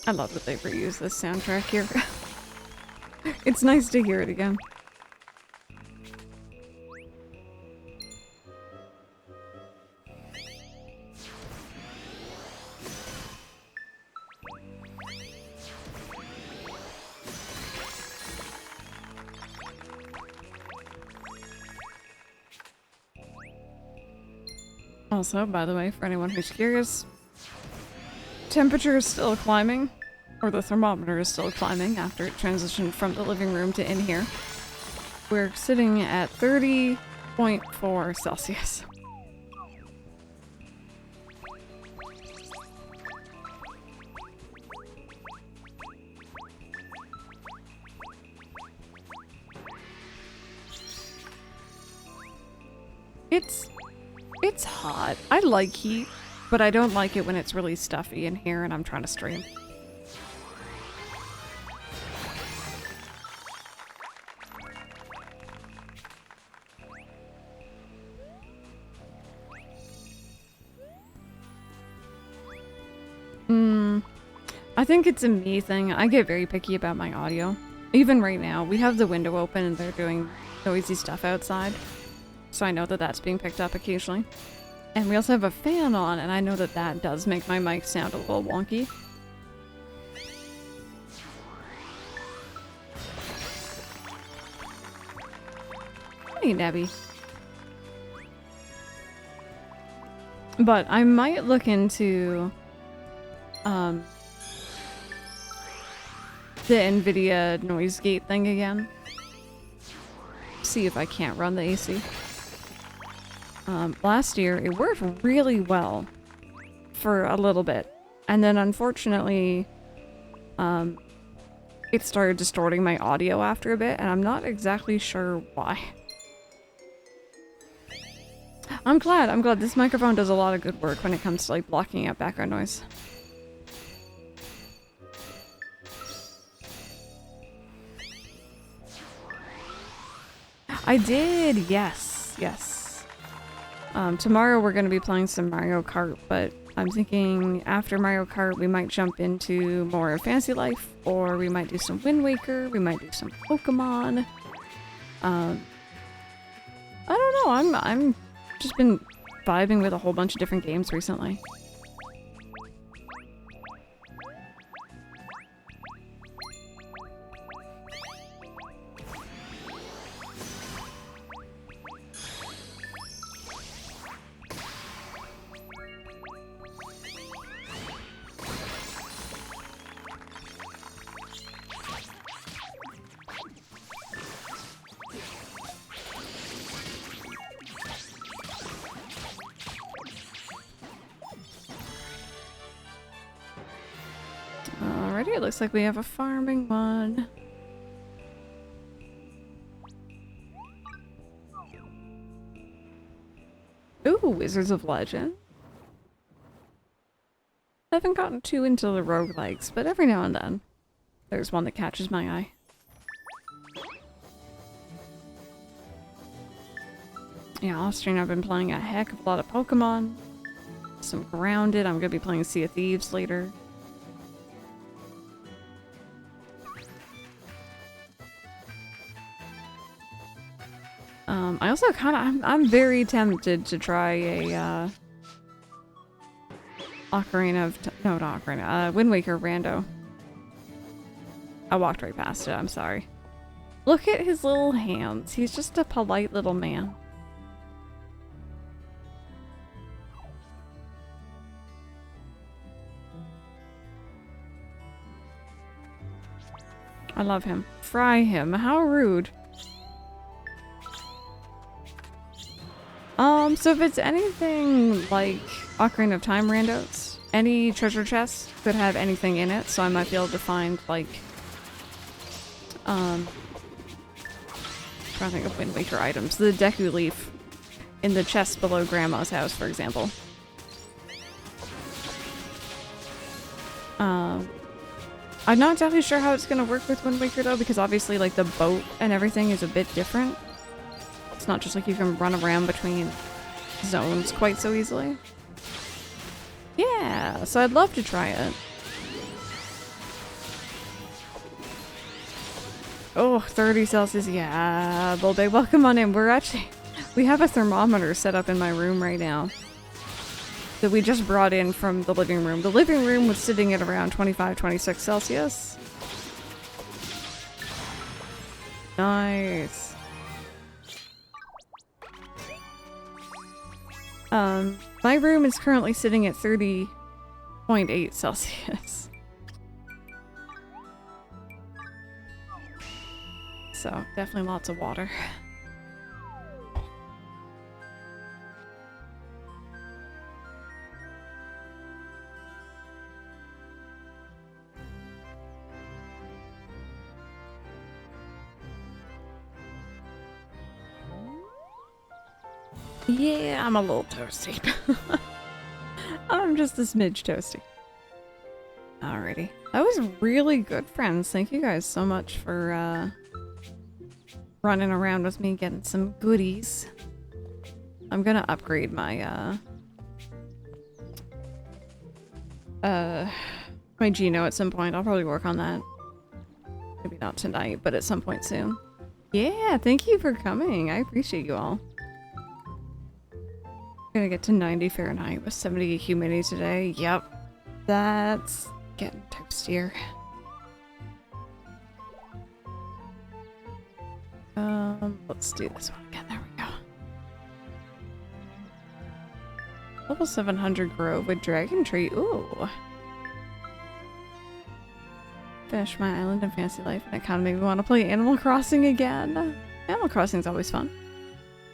I love that they've reused this soundtrack here. It's nice to hear it again. Also, by the way, for anyone who's curious, temperature is still climbing, or the thermometer is still climbing after it transitioned from the living room to in here. We're sitting at 30.4 Celsius. It's hot. I like heat, but I don't like it when it's really stuffy in here and I'm trying to stream. I think it's a me thing. I get very picky about my audio. Even right now, we have the window open and they're doing noisy stuff outside. So I know that that's being picked up occasionally. And we also have a fan on, and I know that that does make my mic sound a little wonky. Hey, Nebby. But I might look into the NVIDIA noise gate thing again. See if I can't run the AC. Last year, it worked really well for a little bit. And then unfortunately, it started distorting my audio after a bit, and I'm not exactly sure why. I'm glad this microphone does a lot of good work when it comes to like blocking out background noise. I did, yes, yes. Tomorrow we're going to be playing some Mario Kart, but I'm thinking after Mario Kart we might jump into more Fantasy Life, or we might do some Wind Waker, we might do some Pokemon. I don't know, I'm just been vibing with a whole bunch of different games recently. Alrighty, it looks like we have a farming one. Ooh, Wizards of Legend. I haven't gotten too into the roguelikes, but every now and then there's one that catches my eye. Yeah, off stream I've been playing a heck of a lot of Pokemon. Some Grounded. I'm gonna be playing Sea of Thieves later. I also I'm very tempted to try a, Ocarina of... no, not Ocarina. Wind Waker rando. I walked right past it, I'm sorry. Look at his little hands. He's just a polite little man. I love him. Fry him. How rude. So if it's anything like Ocarina of Time randos, any treasure chest could have anything in it, so I might be able to find, like, trying to think of Wind Waker items. The Deku Leaf in the chest below Grandma's house, for example. I'm not exactly sure how it's gonna work with Wind Waker though, because obviously, like, the boat and everything is a bit different. It's not just like you can run around between zones quite so easily. Yeah, so I'd love to try it. Oh, 30 Celsius, yeah, Bulbay, welcome on in. We have a thermometer set up in my room right now that we just brought in from the living room. The living room was sitting at around 25, 26 Celsius. Nice. My room is currently sitting at 30.8 Celsius. So, definitely lots of water. Yeah, I'm a little toasty. I'm just a smidge toasty. Alrighty. That was really good, friends. Thank you guys so much for running around with me getting some goodies. I'm gonna upgrade my my Geno at some point. I'll probably work on that. Maybe not tonight, but at some point soon. Yeah, thank you for coming. I appreciate you all. Gonna get to 90 Fahrenheit with 70 humidity today. Yep. That's getting toastier. Let's do this one again. There we go. Level 700 Grove with Dragon Tree. Ooh. Finish my island and fancy life, and it kind of made me want to play Animal Crossing again. Animal Crossing's always fun.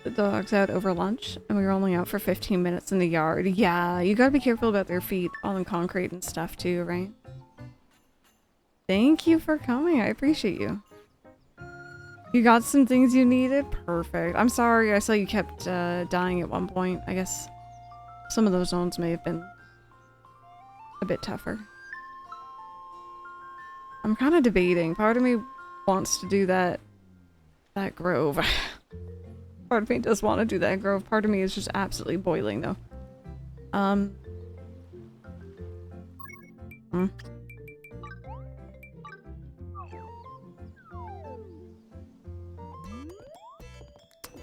The dog's out over lunch, and we were only out for 15 minutes in the yard. Yeah, you gotta be careful about their feet on concrete and stuff too, right? Thank you for coming. I appreciate you. You got some things you needed? Perfect. I'm sorry, I saw you kept dying at one point. I guess some of those zones may have been a bit tougher. I'm kind of debating. Part of me wants to do that grove. Part of me does want to do that grove. Part of me is just absolutely boiling though.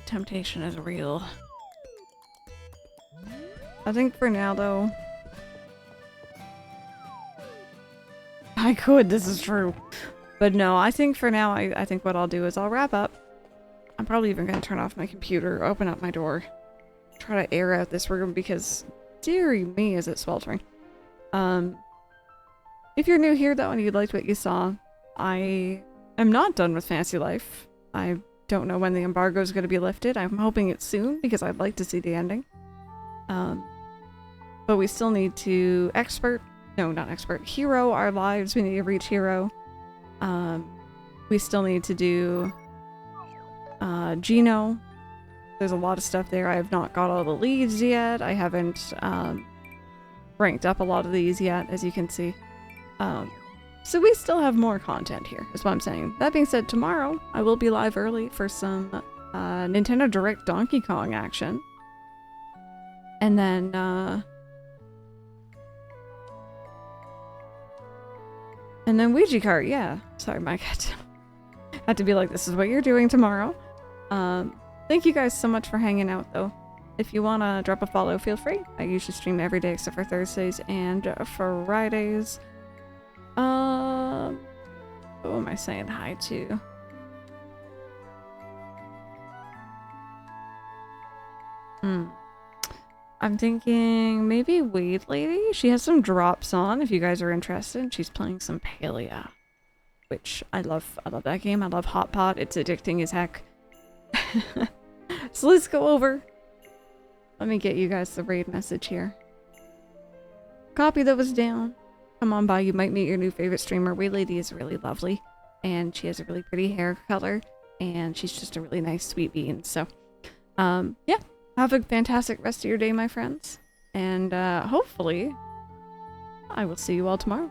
Temptation is real. I think for now though, I could, this is true. But no, I think for now, I think what I'll do is I'll wrap up. I'm probably even going to turn off my computer, open up my door, try to air out this room because, dearie me, is it sweltering. If you're new here though and you liked what you saw, I am not done with Fantasy Life. I don't know when the embargo is going to be lifted. I'm hoping it's soon because I'd like to see the ending. But we still need to hero our lives. We need to reach hero. We still need to do Geno. There's a lot of stuff there. I have not got all the leads yet. I haven't ranked up a lot of these yet, as you can see. So we still have more content here, is what I'm saying. That being said, tomorrow I will be live early for some Nintendo Direct Donkey Kong action. And then, Ouija Kart, yeah. Sorry, Mike. Had to be like, this is what you're doing tomorrow. Thank you guys so much for hanging out, though. If you want to drop a follow, feel free. I usually stream every day except for Thursdays and Fridays. Who am I saying hi to? I'm thinking maybe Weed Lady? She has some drops on if you guys are interested. She's playing some Palia, which I love. I love that game. I love Hot Pot. It's addicting as heck. So let's go over. Let me get you guys the raid message here. Copy that was down. Come on by. You might meet your new favorite streamer. Weed Lady is really lovely. And she has a really pretty hair color. And she's just a really nice sweet bean. So, yeah. Have a fantastic rest of your day, my friends. And hopefully, I will see you all tomorrow.